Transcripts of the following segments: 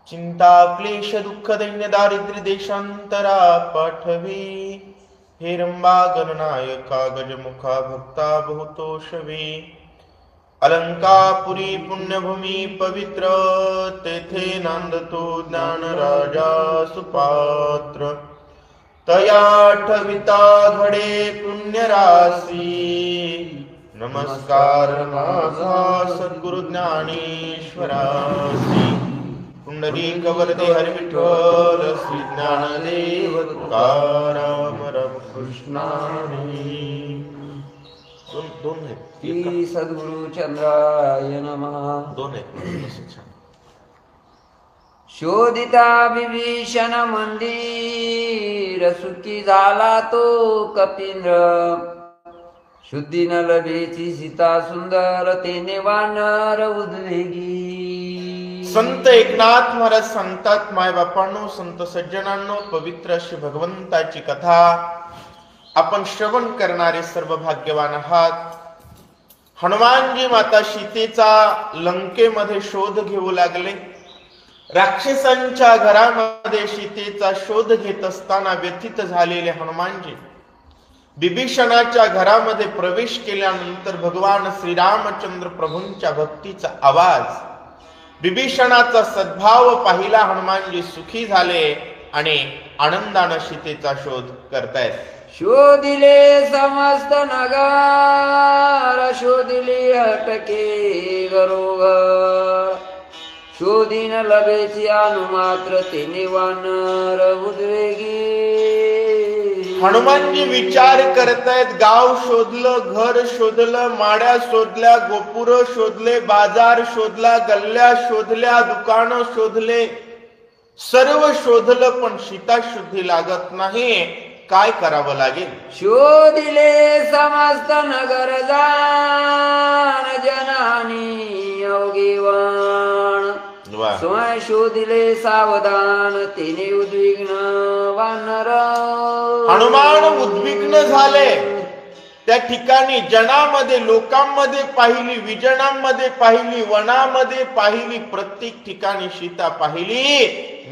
चिंता क्लेश दुःख दैन्य दारिद्र्य देशांतरा पाठवी. हेरंबा गणनायका गजमुखा भक्ता बहुतोषवी. अलंकापुरी पुण्यभूमी पवित्र तेथे नांदतो ज्ञान राजा सुपात्र. तया ठविता घडे पुण्यराशी. नमस्कार माझा सद्गुरु ज्ञानेश्वरासी. पुंडलिक वरदे हरी विठ्ठल श्री ज्ञानदेव तुकाराम रामकृष्णानी. दोन आहेत. श्री सद्गुरु चंद्राय नमः. दोन आहेत. शोधिता विभीषण मंदिर सुखी झाला तो कपिंद्र. शुद्धी न लभेची सीता सुंदर तेने वानर उद्वेगी. संत एकनाथ महाराज सांगतात, माय बापांनो, संत सज्जनांनो, पवित्र अशी भगवंताची कथा आपण श्रवण करणारे सर्व भाग्यवान आहात. हनुमानजी माता सीतेचा लंकेमध्ये शोध घेऊ लागले. राक्षसांच्या घरामध्ये सीतेचा शोध घेत असताना व्यथित झालेले हनुमानजी विभीषणाच्या घरामध्ये प्रवेश केल्यानंतर भगवान श्रीरामचंद्र प्रभूंच्या भक्तीचा आवाज, विभीषणाचा सद्भाव पाहिला. हनुमानजी सुखी झाले आणि आनंदाने सीतेचा शोध करतायत. शोधिले समस्त नगर शोधिले हटके गरोगर. शोधिन लभेची अनुमात्र तेने वानर उद्वेगी. हनुमानजी विचार करतायत. गाव शोधलं, घर शोधलं, माड्या शोधल्या, गोपुर शोधले, बाजार शोधला, गल्ल्या शोधल्या, दुकानं शोधले, सर्व शोधलं, पण सीता शुद्धी लागत नाही. काय करावं लागेल? शोधिले समस्त नगर जान जनानी योगीवान. स्वयं शोधिले सावधान तेने उद्विग्न वानर. हनुमान उद्विग्न झाले. त्या ठिकाणी जनामध्ये, लोकांमध्ये पाहिली, विजनांमध्ये पाहिली, वनामध्ये पाहिली, प्रत्येक ठिकाणी सीता पाहिली,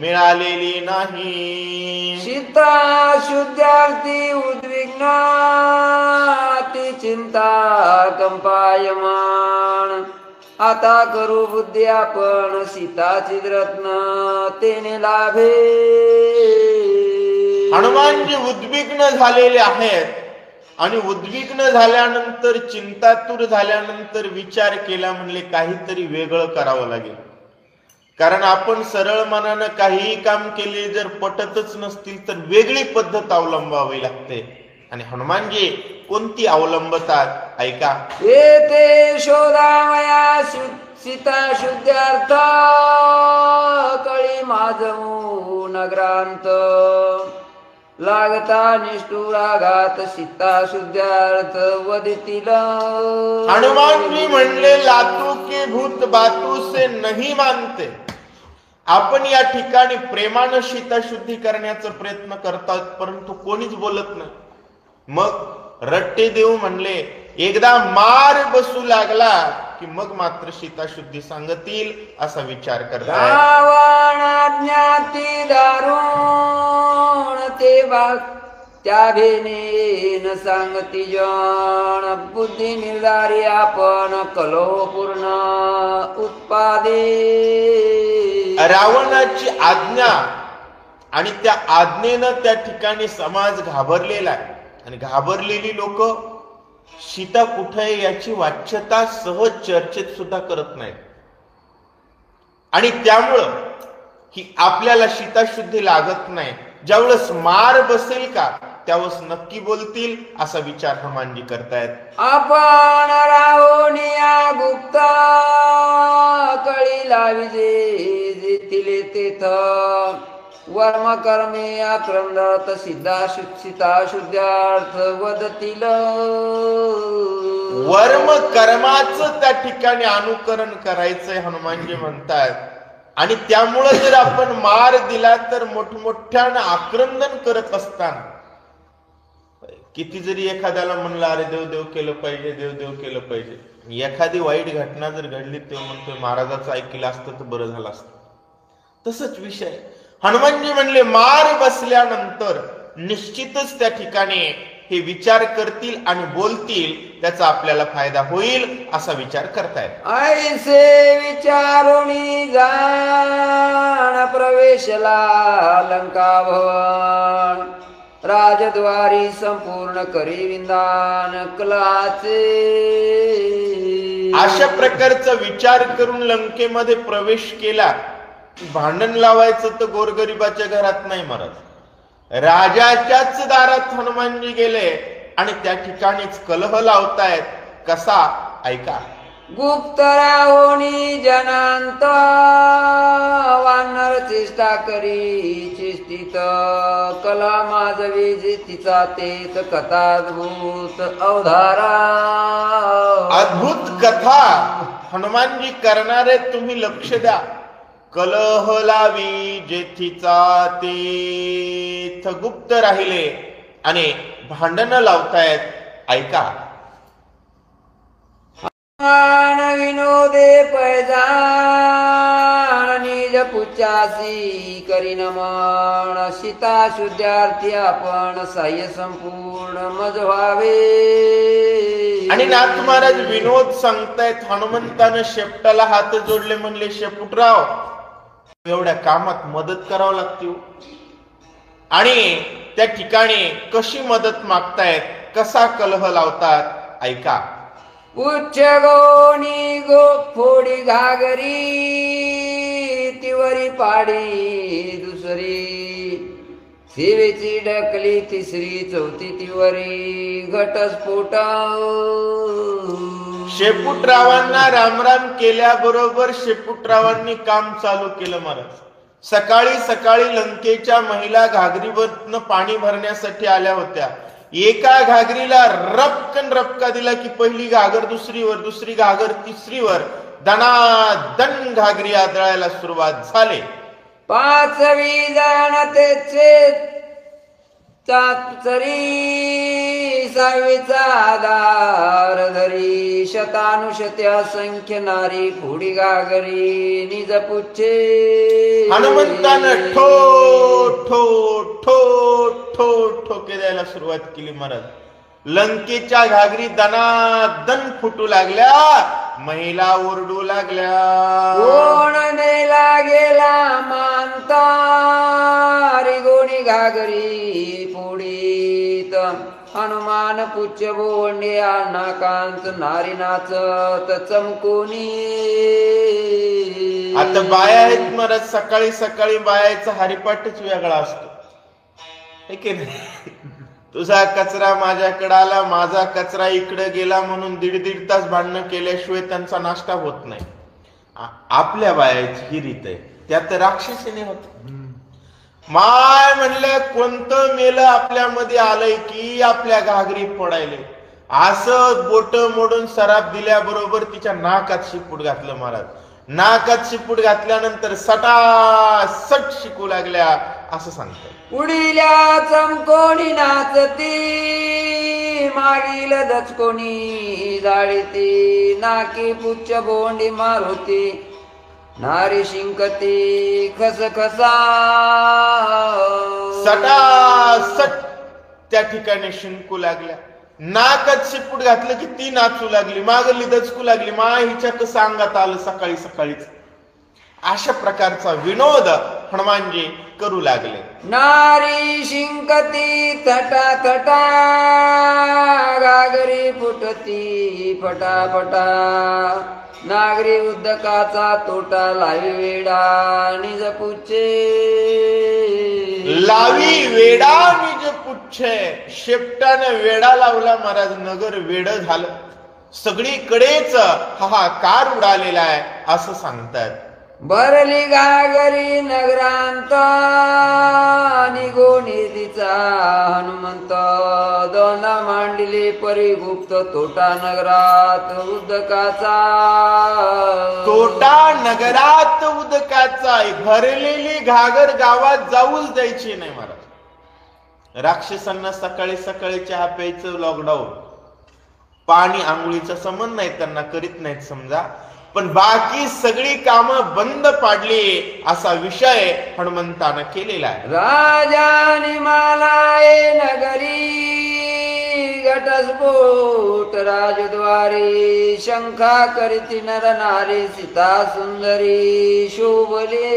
मिळालेली नाही. सीता शुद्धार्थी उद्विग्न ती चिंता कंपायमान. आता करू बुद्धी आपण सीताची रत्न तेने लाभे. हनुमानजी उद्विग्न झालेले आहेत आणि उद्विग्न झाल्यानंतर, चिंतातूर झाल्यानंतर विचार केला, म्हणले काहीतरी वेगळं करावं लागेल. कारण आपण सरळ मनानं काहीही काम केले जर पटतच नसतील तर वेगळी पद्धत अवलंबावी लागते. आणि हनुमानजी कोणती अवलंबतात? ऐका. येते शोधामया सीता शुद्धार्थ कळी माझमू नगरांत. लागता निष्ठुराघात सीता शुद्धार्थ वदितील. हनुमानजी म्हणले, लातू के भूत बातू से नहीं मानते. आपण या ठिकाणी प्रेमानं सीता शुद्धी करण्याचा प्रयत्न करतात, परंतु कोणीच बोलत नाही. मग रट्टे देऊ म्हणले, एकदा मार बसू लागला की मग मात्र सीता शुद्धी सांगतील असा विचार करतात. ज्ञाती दारुण ते बाग त्या भेने सांगती जण. बुद्धी निर्धारी आपण कलो पूर्ण उत्पादे. रावणाची आज्ञा आणि त्या आज्ञेनं त्या ठिकाणी समाज घाबरलेला आहे. आणि घाबरलेली लोक सीता कुठे याची वाच्यता सहज चर्चेत सुद्धा करत नाही. आणि त्यामुळं ही आपल्याला सीता शुद्धी लागत नाही. ज्यावेळेस मार बसेल का त्यावेळेस नक्की बोलतील असा विचार हनुमानजी करतायत. आपण राहोनिया गुप्त कळी लाविजे जेथिले तेथ. वर्म कर्मे आक्रंदत सिद्धा शिक्षिता शुद्धार्थ वदतील. वर्म कर्माचं त्या ठिकाणी अनुकरण करायचंय हनुमानजी म्हणतात. आणि त्यामुळे जर आपण मार दिला तर मोठमोठ्यानं आक्रंदन करत असताना किती जरी एखाद्याला म्हणलं अरे देव देव केलं पाहिजे, देव देव केलं पाहिजे, एखादी वाईट घटना जर घडली तेव्हा म्हणतोय महाराजाचं ऐकलं असतं तर बरं झालं असतं. तसंच विषय हनुमानजी म्हणले मार बसल्यानंतर निश्चितच त्या ठिकाणी हे विचार करतील आणि बोलतील, त्याचा आपल्याला फायदा होईल असा विचार करतायत. ऐसे विचारुणी जाण प्रवेशला लंका भवन, राजद्वारी संपूर्ण करी विंदान कलाचे. अशा प्रकारचा विचार करून लंकेमध्ये प्रवेश केला. भांडण लावायचं तर गोरगरिबाच्या घरात नाही महाराज, राजाच्याच दारात हनुमानजी गेले आणि त्या ठिकाणीच कलह लावतायत. कसा ऐका. गुप्त राहोनी जनांत वानर चेष्टा करी चिस्तित, कला माझवी तिचा तेच कथाद्भूत अवधारा. अद्भुत कथा हनुमानजी करणारे, तुम्ही लक्ष द्या. कलह लावी जेथीचा तेथ गुप्त राहिले आणि भांडण लावतायत. ऐका. विनोदे पैजान निज पुच्चासी करी नमन, सीता शुद्धार्थी आपण साह्य संपूर्ण मज व्हावे. आणि नाथ महाराज विनोद सांगतायत. हनुमंतानं शेपटाला हात जोडले, म्हणले शेपुटराव एवढ्या कामात मदत करावं लागते. आणि त्या ठिकाणी कशी मदत मागतायत, कसा कलह लावतात ऐका. उच्च गोणी गो फोडी घागरी, तिवरी पाडी दुसरी, शिवेची ढकली तिसरी, चौथी तिवरी घटस्फोट. शेपुटरावांना रामराम केल्याबरोबर शेपुटरावांनी काम चालू केलं महाराज. सकाळी सकाळी लंकेच्या महिला घागरीवरनं पाणी भरण्यासाठी आल्या होत्या. एका घागरीला रपकन रपका दिला की पहिली घागर दुसरीवर, दुसरी घागर तिसरीवर, दणादण घागरी आदळायला सुरुवात झाली. पाचवी जाणतेचे चाचरी, सावीचा आधार धरी, शतानुशते असंख्य नारी फुडी घागरी निज पुच्छे. हनुमंतानं ठो ठो ठो ठो ठोके द्यायला सुरुवात केली महाराज. लंकेच्या घागरी दणादण फुटू लागल्या, महिला ओरडू लागल्या. कोण नेला गेला मानता, गोणी घागरी पुढीत, हनुमान पुच्छ बोंडे नाकांत नारी नाचत चमकोनी. आता बाया आहेत महाराज. सकाळी सकाळी बायाचा हरिपाठच वेगळा असतो. तुझा कचरा माझ्याकडे आला, माझा कचरा इकडे गेला म्हणून दीड तास भांडणं केल्याशिवाय त्यांचा नाश्ता होत नाही. आपल्या बायाची ही रीत आहे. त्यात राक्षसीने होत. माय म्हणलं कोणतं मेलं आपल्यामध्ये आलंय की आपल्या घागरी फोडायले. असं बोट मोडून सराप दिल्याबरोबर तिच्या नाकात शिपूट घातलं महाराज. नाकात शिपूट घातल्यानंतर सटासट शिकू लागल्या असं सांगतात. उडील्या चमकोणी नाचती, मागील दचकोणी जाळीती, नाकी पुच्छ बोंडी मारुती, नारी शिंकती खसखसा. सटासट त्या ठिकाणी शिंकू लागल्या. नाकात शिपूट घातलं की ती नाचू लागली, मागली दचकू लागली. मा हिच्या कसं अंगात आलं सकाळी सकाळीच. अशा प्रकारचा विनोद हनुमानजी करू लागले. नारी शिंकती थटा थटा, घागरी फुटती फटाफटा, नागरी उद्दकाचा तोटा लावी वेडा निज पुच्छे. लावी वेडा निज पुच्छे. शेपटाने वेडा लावला महाराज. नगर वेड झालं. सगळीकडेच हाहाकार उडालेला आहे असं सांगतात. भरली घागरी नगरांत, निघोनी तिचा हनुमंत, दोना मांडली परी गुप्त, तोटा नगरात उदकाचा. तोटा नगरात उदकाचा. भरलेली घागर गावात जाऊच द्यायची नाही महाराज. राक्षसांना सकाळी सकाळी चहा प्यायचं लॉकडाऊन. पाणी आंघोळीचा संबंध नाही त्यांना, करीत नाहीत समजा. पण बाकी सगळी कामं बंद पाडली असा विषय हनुमंतानं केलेला आहे. राजानी मालाये नगरी घटस्फोट राजद्वारी शंखा करीती नर नारी सीता सुंदरी शोभले.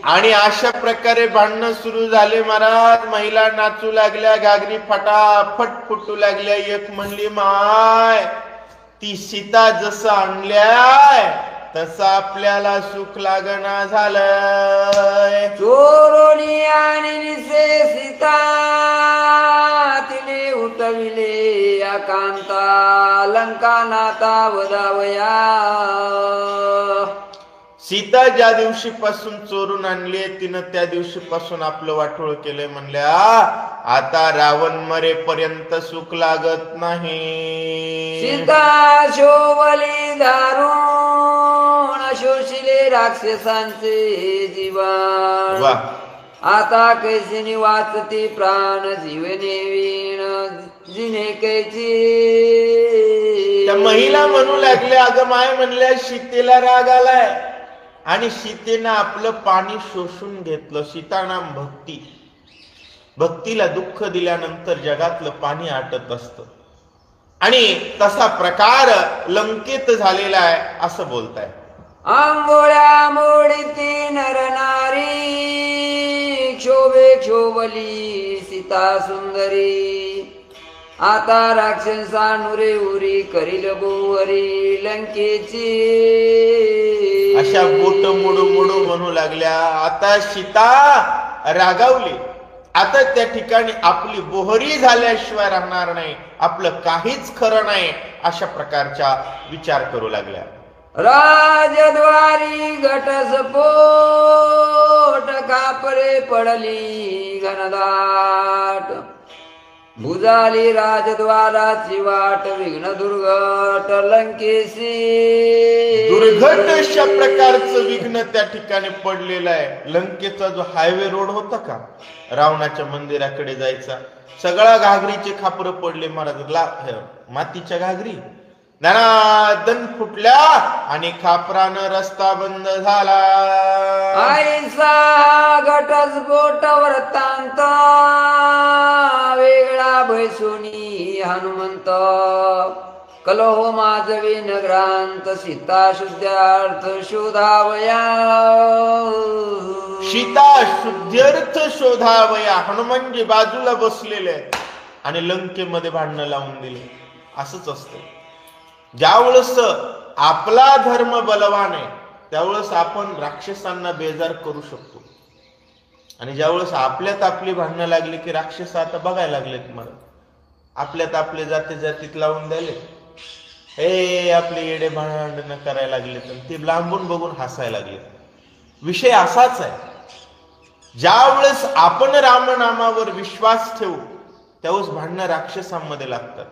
आणि अशा प्रकारे भांडणं सुरू झाले महाराज. महिला नाचू लागल्या, घागरी फटाफट फुटू लागल्या. एक म्हणली माय ती सीता जसं आणल्याय तसं आपल्याला सुख लागना झालंय. चोरोनी आणि निसे सीता तिने उठविले आकांता लंका नाता वदावया. सीता ज्या दिवशी पासून चोरून आणली तिनं त्या दिवशी पासून आपलं वाटोळ केलंय म्हणल्या. आता रावण मरेपर्यंत सुख लागत नाही. सीता शोभली दारुण शोषिले राक्षसांचे जीवन. वा आता कैसिनी वाचती प्राण जीवने वीण जिने कैची. त्या महिला म्हणू लागल्या, अगं माय म्हणल्या सीतेला राग आलाय आणि सीतेनं आपलं पाणी शोषून घेतलं. सीतानाम भक्ती. भक्तीला दुःख दिल्यानंतर जगातलं पाणी आटत असतं आणि तसा प्रकार लंकेत झालेला आहे असं बोलताय. आंघोळ्या मोडीती नर नारी क्षोभे क्षोभली सीता सुंदरी. आता राक्षसा नुरे उरी करील गोवरी लंकेची. अशा बोट मोडू मोडू म्हणू लागल्या. आता सीता रागावली. आता त्या ठिकाणी आपली बोहरी झाल्याशिवाय राहणार नाही, आपलं काहीच खरं नाही अशा प्रकारच्या विचार करू लागल्या. राजद्वारी घटस्फोट कापरे पडली घनदाट. भुजाली राजद्वाराची वाट विघ्न दुर्घट लंकेशी. दुर्घट अशा प्रकारचं विघ्न त्या ठिकाणी पडलेलं आहे. लंकेचा जो हायवे रोड होता का रावणाच्या मंदिराकडे जायचा, सगळा घागरीचे खापर पडले महाराज. मातीच्या घागरी दन फुटल्या आणि खापरानं रस्ता बंद झाला. ऐसा घटस्फोट वृत्तांत वेगळा भैसुनी हनुमंत. कलहो माजवी नगरांत सीता शुद्धार्थ शोधावया. सीता शुद्ध्यर्थ शोधावया. हनुमानजी बाजूला बसलेले आणि लंकेमध्ये भांडणं लावून दिले. असंच असतं. ज्यावेळेस आपला धर्म बलवान आहे त्यावेळेस आपण राक्षसांना बेजार करू शकतो. आणि ज्यावेळेस आपल्यात आपली भांडणं लागली की राक्षस आता बघायला लागलेत मला. आपल्यात आपले जाती जातीत लावून द्याले. हे आपले येडे भांडणं करायला लागले तर ते लांबून बघून हसायला लागले. विषय असाच आहे. ज्यावेळेस आपण रामनामावर विश्वास ठेवू त्यावेळेस भांडणं राक्षसांमध्ये लागतात.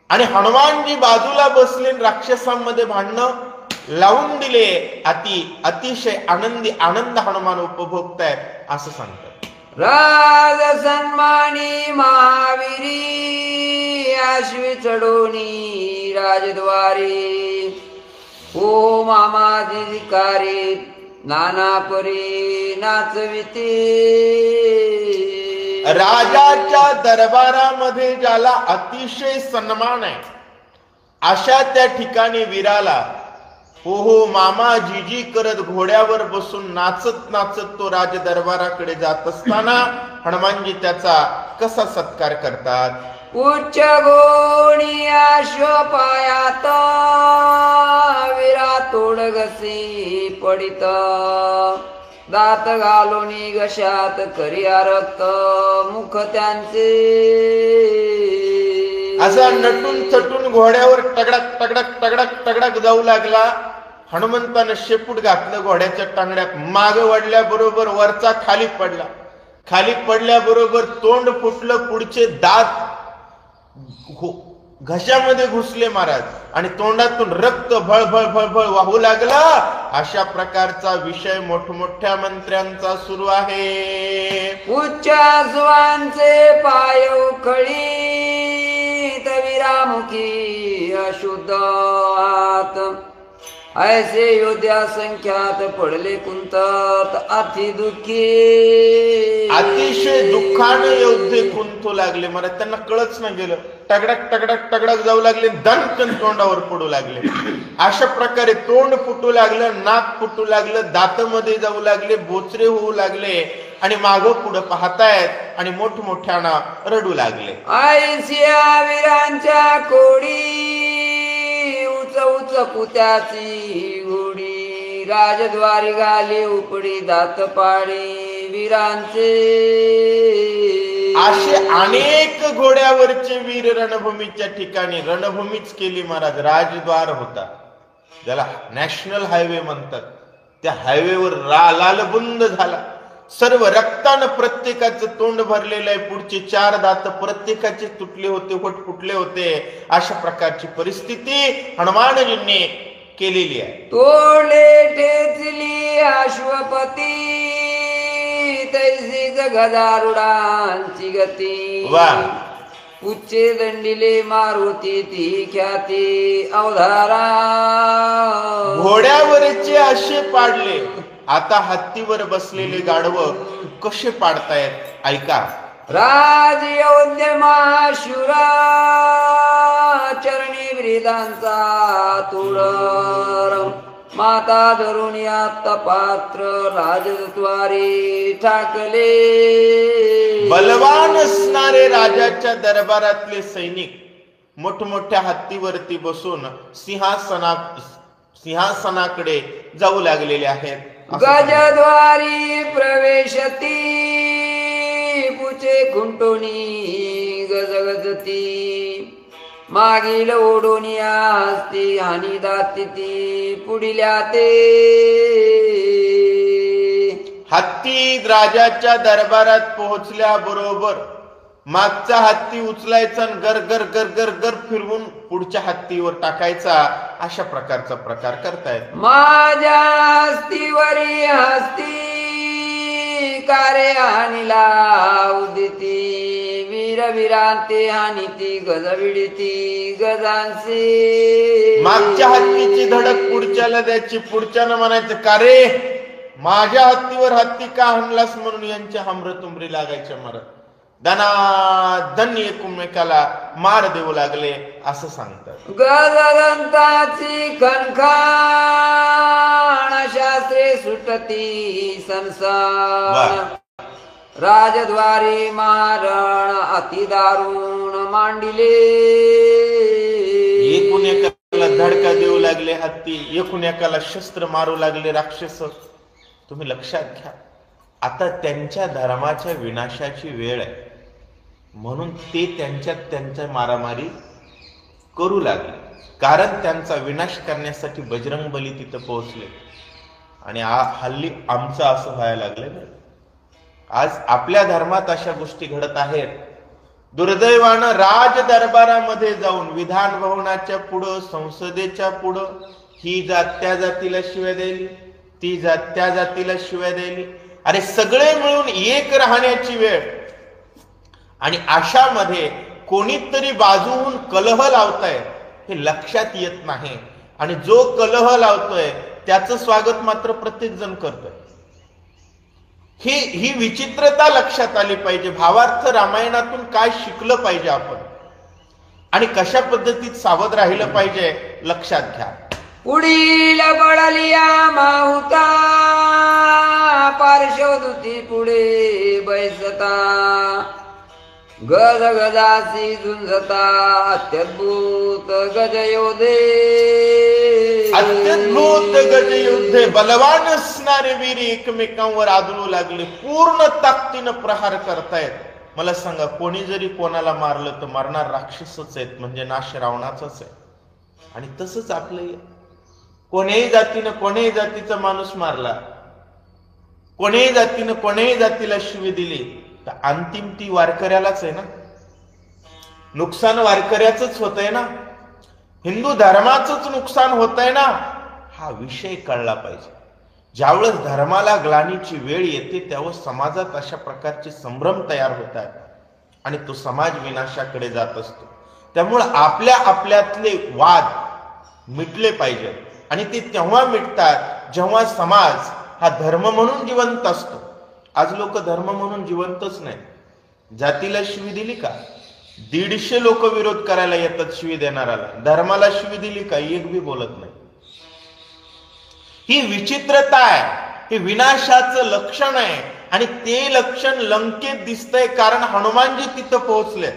आणि हनुमानजी बाजूला बसले राक्षसांमध्ये भांडणं लावून दिले. अतिशय आनंद हनुमान उपभोगताय असं सांगतात. राज सन्मानी महावीरी आश्वी चढोनी राजद्वारी. ओ मामाजी कारी नाना परी नाचविते. राजाच्या दरबारामध्ये ज्याला अतिशय सन्मान आहे अशा त्या ठिकाणी वीराला हो हो मामा जीजी करत घोड्यावर बसून नाचत नाचत तो राज दरबाराकडे जात असताना हनुमानजी त्याचा कसा सत्कार करतात. उच्च गोणी अश्वपायात वीरा तोडगसी पडित. दात घालोनी घशात करिया रक्त मुख त्यांचे. असा नटून चटून घोड्यावर टगडक टगडक टगडक टगडक जाऊ लागला. हनुमंतानं शेपूट घातलं घोड्याच्या टांगड्यात. मागे वडल्याबरोबर वरचा खाली पडला. खाली पडल्याबरोबर तोंड फुटलं. पुढचे दात घशामध्ये घुसले महाराज आणि तोंडातून रक्त भळभळ भळभळ वाहू लागला. अशा प्रकारचा विषय मोठमोठ्या मंत्र्यांचा सुरू आहे. उच्च स्वांचे पाय उखळी वीरामुखी अशुद्ध आत ऐसे योद्धा संख्यात पडले कुंतत अति दुःखी अतिशय दुःखाने योद्धे कुंतू लागले. मला त्यांना कळच नाही गेलं. टगडक टगडक टगडक जाऊ लागले, दणकन तोंडावर पडू लागले. अशा प्रकारे तोंड फुटू लागलं, नाक फुटू लागलं, दातमध्ये जाऊ लागले, बोचरे होऊ लागले आणि मागं पुढं पाहतायत आणि मोठमोठ्यानं रडू लागले. ऐसिया वीरांच्या कोडी उच उच पुत्याची घोडी राजद्वारी गाली उपडी दात पाडी वीरांचे. असे अनेक घोड्यावरचे वीर रणभूमीच्या ठिकाणी, रणभूमीच केली महाराज, राजद्वार होता ज्याला नॅशनल हायवे म्हणतात, त्या हायवेवर लालबुंद झाला. सर्व रक्तानं प्रत्येकाचं तोंड भरलेलं आहे. पुढचे 4 दात प्रत्येकाचे तुटले होते, होठ फुटले होते. अशा प्रकारची परिस्थिती हनुमानजींनी केलेली आहे. तोडले ठेचली अश्वपती तैसी गदारुडांची गती वा. उच्चे दंडिले मारुती ती ख्याती अवधारा. घोड्यावरचे असे पाडले, आता हत्तीवर बसलेले गाढव कसे पाडतायत ऐका. राज योद्यमाशुरा चरणी ब्रीदांचा तुडर माता धरून यात पात्र राजद्वारी ठाकले. बलवान असणारे राजाच्या दरबारातले सैनिक मोठमोठ्या हत्तीवरती बसून सिंहासनाकडे जाऊ लागलेले आहेत. गजद्वारी प्रवेशती पुचे खुंटोनी गजगजती मागील ओढोनिया हस्ती हानी दाती पुढिल्या ते. हत्ती राजाच्या दरबारात पोहोचल्या बरोबर मागचा हत्ती उचलायचा आणि गर गर गर गर गर फिरवून पुढच्या हत्तीवर टाकायचा. अशा प्रकारचा प्रकार करतायत. माझ्या हस्तीवरी हस्ती कारे हानिला उदिती वीर विरांते हानिती गजविडिती गजांचे. मागच्या हत्तीची धडक पुढच्याला द्यायची, पुढच्यानं म्हणायचं का रे माझ्या हत्तीवर हत्ती का हाणलास, म्हणून यांच्या हमरतुमरी लागायच्या मरत दनादन एकमेकाला मार देऊ लागले असं सांगतात. गजदंताची खणखाण शास्त्रे सुटती संसार राजद्वारी मारण अति दारुण मांडिले. एकूण एकाला धडका देऊ लागले हत्ती, एकूण एकाला शस्त्र मारू लागले राक्षस. तुम्ही लक्षात घ्या, आता त्यांच्या धर्माच्या विनाशाची वेळ आहे म्हणून ते त्यांच्या मारामारी करू लागले. कारण त्यांचा विनाश करण्यासाठी बजरंगबली तिथं पोहोचले. आणि हल्ली आमचं असं व्हायला लागलं. आज आपल्या धर्मात अशा गोष्टी घडत आहेत. दुर्दैवानं राज दरबारामध्ये जाऊन विधान भवनाच्या पुढं, संसदेच्या पुढं ही जात त्या जातीला शिव्या द्यायली, ती जात त्या जातीला शिव्या द्यायली. अरे सगळे मिळून एक राहण्याची वेळ. आणि अशामध्ये कोणीतरी बाजूहून कलह लावताय हे लक्षात येत नाही. आणि जो कलह लावतोय त्याचं स्वागत मात्र प्रत्येक जण करतोय. ही विचित्रता लक्षात आली पाहिजे. भावार्थ रामायणातून काय शिकलं पाहिजे आपण आणि कशा पद्धतीत सावध राहिलं पाहिजे लक्षात घ्या. पुढील बळलिया माहुता पार्श्वदूती पुढे बैसता गज गजासी झुंजता अत्यद्भुत गजयोधे. अत्यद्भुत गजयुद्धे. बलवान असणारे वीर एकमेकांवर आदळू लागले, पूर्ण ताकदीनं प्रहार करतायत. मला सांगा, कोणी जरी कोणाला मारलं तर मारणार राक्षसच आहेत, म्हणजे नाश रावणाचाच आहे. आणि तसंच आपलं कोण्याही जातीनं कोण्याही जातीचा माणूस मारला, कोण्याही जातीनं कोण्याही जातीला शिवी दिली तर अंतिम ती वारकऱ्यालाच आहे ना. नुकसान वारकऱ्याच होत आहे ना, हिंदू धर्माचंच नुकसान होत आहे ना. हा विषय कळला पाहिजे. ज्यावेळेस धर्माला ग्लानीची वेळ येते त्यावेळेस समाजात अशा प्रकारचे संभ्रम तयार होतात आणि तो समाज विनाशाकडे जात असतो. त्यामुळं आपल्या आपल्यातले वाद मिटले पाहिजेत आणि ते तेव्हा मिटतात जेव्हा समाज हा धर्म म्हणून जिवंत असतो. आज लोक धर्म म्हणून जिवंतच नाही. जातीला शिवी दिली का 150 लोक विरोध करायला येतात शिवी देणाऱ्याला. धर्माला शिवी दिली का एक बी बोलत नाही. ही विचित्रता आहे. हे विनाशाचं लक्षण आहे आणि ते लक्षण लंकेत दिसतंय कारण हनुमानजी तिथं पोहोचले.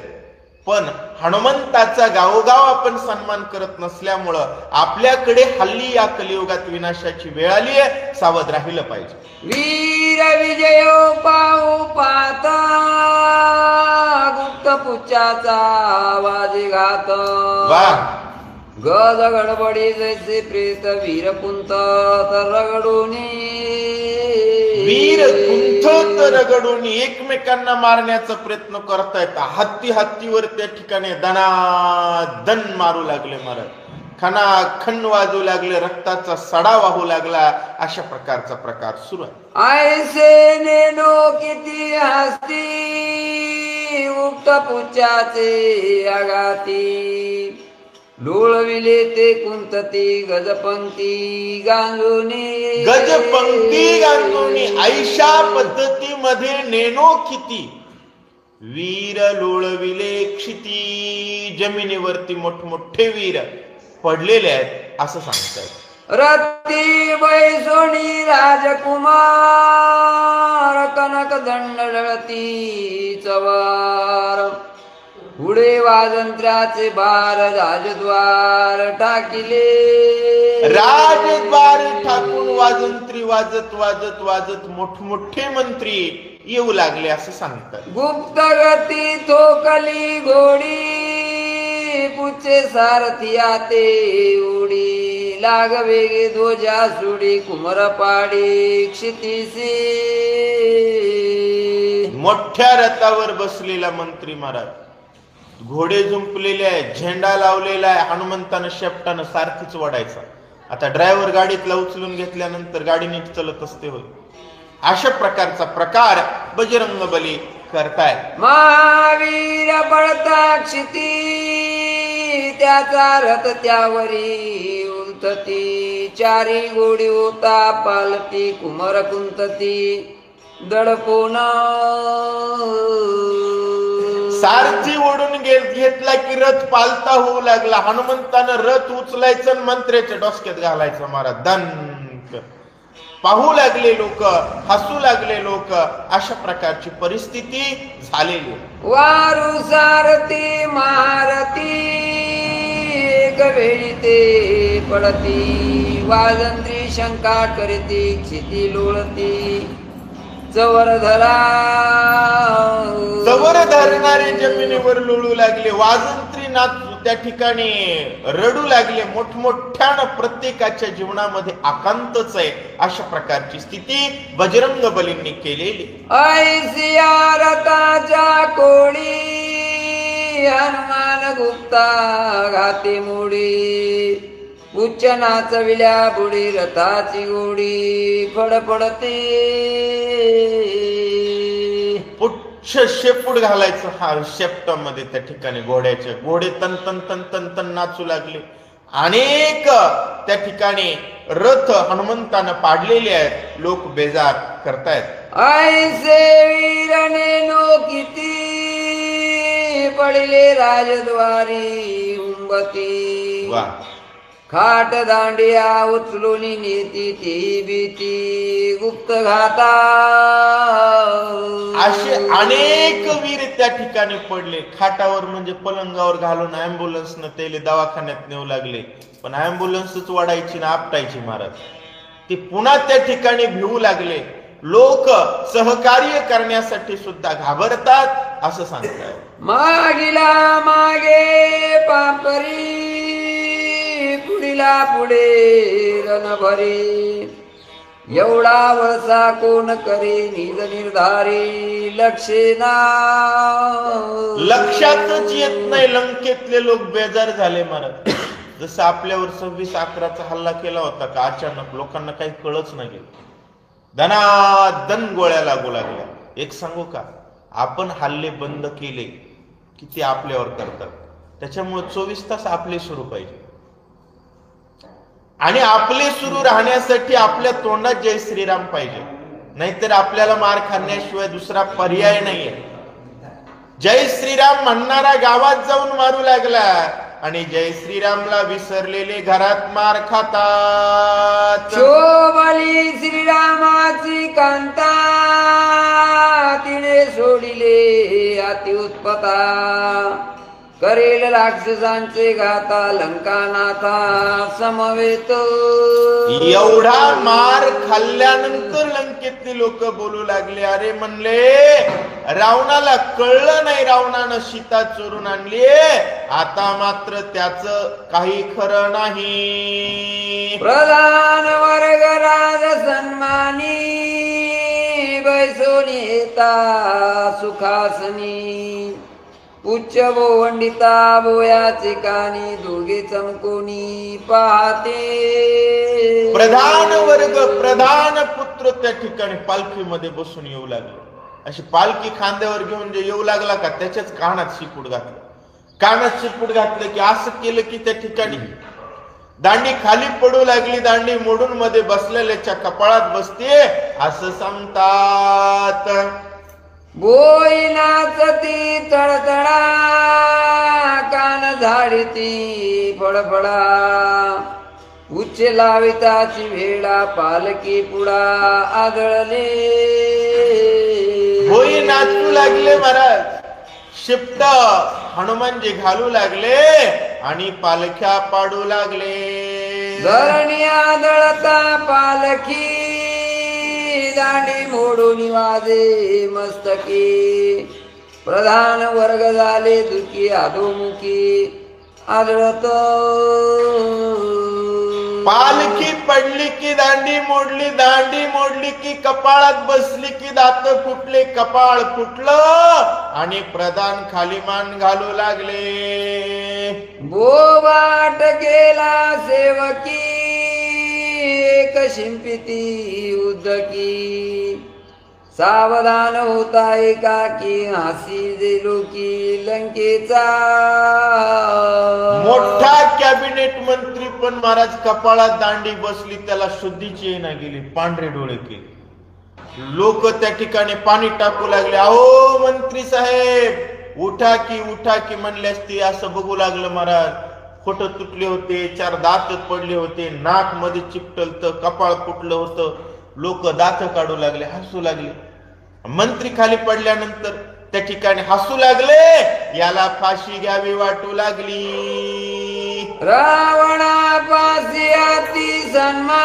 पण हनुमंताचा गावोगाव आपण सन्मान करत नसल्यामुळं आपल्याकडे हल्ली या कलियुगात विनाशाची वेळ आली आहे. सावध राहिलं पाहिजे. वीर विजय पाहू पाहता गुप्त पुच्छाचा आवाज घात. वा गज गडबडी जैसे प्रेत वीर कुंत रगडून वीर कुंठत रगडून एकमेकांना मारण्याचा प्रयत्न करतायत. हत्ती हत्तीवर त्या ठिकाणी दनादन मारू लागले. मारत खणाखण वाजू लागले. रक्ताचा सडा वाहू लागला. अशा प्रकारचा प्रकार सुरू आहे. ऐसे नेनो किती हस्ती उक्त पुच्छाचे आघाती लोळविले ते कुंतती गजपंक्ती गांजोनी गजपंक्ती गांजोनी ऐशा पद्धतीमध्ये नेनो किती वीर लोळविले क्षिती. जमिनीवरती मोठमोठे वीर पडलेले आहेत असं सांगतात. रती बैसोनी राजकुमार कनक दंड डळती चवार पुढे वाजंत्र्याचे बार राजद्वार टाकिले. राजद्वार ठाकून वाजंत्री वाजत वाजत वाजत मोठमोठे मंत्री येऊ लागले असं सांगतात. गुप्त गती थोकली घोडी पुचे सारथी आते उडी लाग वेगे ध्वजा सुडी कुमर पाडी क्षितिसी. मोठ्या रथावर बसलेला मंत्री महाराज घोडे जुंपलेले आहे. झेंडा लावलेला आहे. हनुमंतानं शेपटानं सारखीच वडायचा. आता ड्रायव्हर गाडीतला उचलून घेतल्यानंतर गाडी नीट चलत असते होय. अशा प्रकारचा प्रकार बजरंग बली करतायत. महावीर पडता क्षिती त्याचा रथ त्यावरी उलथती चारी गोडी होता पालती कुमर कुंतती दडपोन. सारथी ओढून घेतला की रथ पालता होऊ लागला. हनुमंतानं रथ उचलायचं आणि मंत्र्याच्या डोसक्यात घालायचं. महाराज दंक पाहू लागले लोक, हसू लागले लोक. अशा प्रकारची परिस्थिती झालेली. वारू सारथी महारथी एक वेळी ते पडती वाजंत्री शंका करती क्षिती लोळती चवर धरणारे जमिनीवर लोळू लागले. वाजंत्री नाच त्या ठिकाणी रडू लागले. मोठमोठ्यानं प्रत्येकाच्या जीवनामध्ये आकांतच आहे. अशा प्रकारची स्थिती बजरंग बलींनी केलेली. ऐसिया रथाच्या कोळी हनुमान गुप्ता घाते मोडी उच्च नाचविल्या बुडी रथाची गोडी फडफडते. पुच्छ शेपूट घालायचं हा शेपटामध्ये त्या ठिकाणी घोड्याचे. घोडे तन तन तन तन तन नाचू लागले. अनेक त्या ठिकाणी रथ हनुमंतानं पाडलेले आहेत. लोक बेजार करतायत. ऐसे वीरने नो किती पडले राजद्वारी उंबती वा खाट दांडिया उचलून नेती ती भीती गुप्त घाता. असे अनेक वीर त्या ठिकाणी पडले. खाटावर म्हणजे पलंगावर घालून अँब्युलन्सनं त्याला दवाखान्यात नेऊ लागले. पण अँब्युलन्सच वाढायची ना आपटायची महाराज. ते पुन्हा त्या ठिकाणी भिवू लागले. लोक सहकार्य करण्यासाठी सुद्धा घाबरतात असं सांगतात. मागिला मागे पापरी पुढीला पुढे रणभरी एवढा वळसा कोण करे निज निर्धारी लक्षेना. लक्षातच येत नाही. लंकेतले लोक बेजार झाले महाराज. जसं आपल्यावर 26/11 हल्ला केला होता का अचानक लोकांना काही कळच नाही गेलं. दनादन गोळ्या लागू लागल्या. एक सांगू का आपण हल्ले बंद केले की ते आपल्यावर करतात. त्याच्यामुळे 24 तास आपले सुरू पाहिजे. आणि आपले सुरू राहण्यासाठी आपल्या तोंडात जय श्रीराम पाहिजे, नाहीतर आपल्याला मार खाण्याशिवाय दुसरा पर्याय नाहीये. जय श्रीराम म्हणणारा गावात जाऊन मारू लागला आणि जय श्रीरामला विसरलेले घरात मार खातात. शोभली श्रीरामाची कांता, तिने सोडिले अति उत्पता. करेल राक्षसांचे घाता, लंकानाथा समवेत. एवढा मार खाल्ल्यानंतर लंकेतली लोक बोलू लागले, अरे म्हणले रावणाला कळलं नाही रावणानं सीता चोरून आणली, आता मात्र त्याच काही खरं नाही. प्रधान वर्ग राज सन्मानी, बैसोनी येता सुखासनी. उच्च भोवंडिता बोयाचे कानी, दोघे चमकोनी पाहते. प्रधान वर्ग, प्रधान पुत्र त्या ठिकाणी पालखीमध्ये बसून येऊ लागले. अशी पालखी खांद्यावर घेऊन जे येऊ लागला का, त्याच्याच कानात शिपूट घातलं. कानात शिपूट घातलं की असं केलं की त्या ठिकाणी दांडी खाली पडू लागली. दांडी मोडून मध्ये बसलेल्याच्या कपाळात बसते असं सांगतात. बोई नाचती तळतळा, कान झाडीती फडफडा. उच्च लाविताची भेडा, पालकी पुढा आदळले. बोई नाचू लागले महाराज, शिफ्ट हनुमानजी घालू लागले आणि पालख्या पाडू लागले. धरणी आदळता पालखी, दांडी मोडून वाजे मस्तकी. प्रधान वर्ग झाले दुखी, अधोमुखी आदळत. पालखी पडली की दांडी मोडली, दांडी मोडली की कपाळात बसली की दात फुटले, कपाळ फुटलं आणि प्रधान खाली मान घालू लागले. बोबाट गेला सेवकी, एक शिंपिती उदकी. सावधान होता एकाकी, हसी देलो की लंकेचा. मोठा कॅबिनेट मंत्री पण महाराज कपाळात दांडी बसली, त्याला शुद्धीची येणा गेली, पांढरे डोळे केले. लोक त्या ठिकाणी पाणी टाकू लागले. अहो मंत्री साहेब उठा की म्हणले असते. असं बघू लागलं महाराज, फोट तुटले होते, 4 दात पडले होते, नाक मध्ये चिपटलत, कपाळ फुटलं होतं. लोक दात काढू लागले, हसू लागले. मंत्री खाली पडल्यानंतर त्या ठिकाणी हसू लागले, याला फाशी घ्यावी वाटू लागली. रावणापासी अति सन्मान,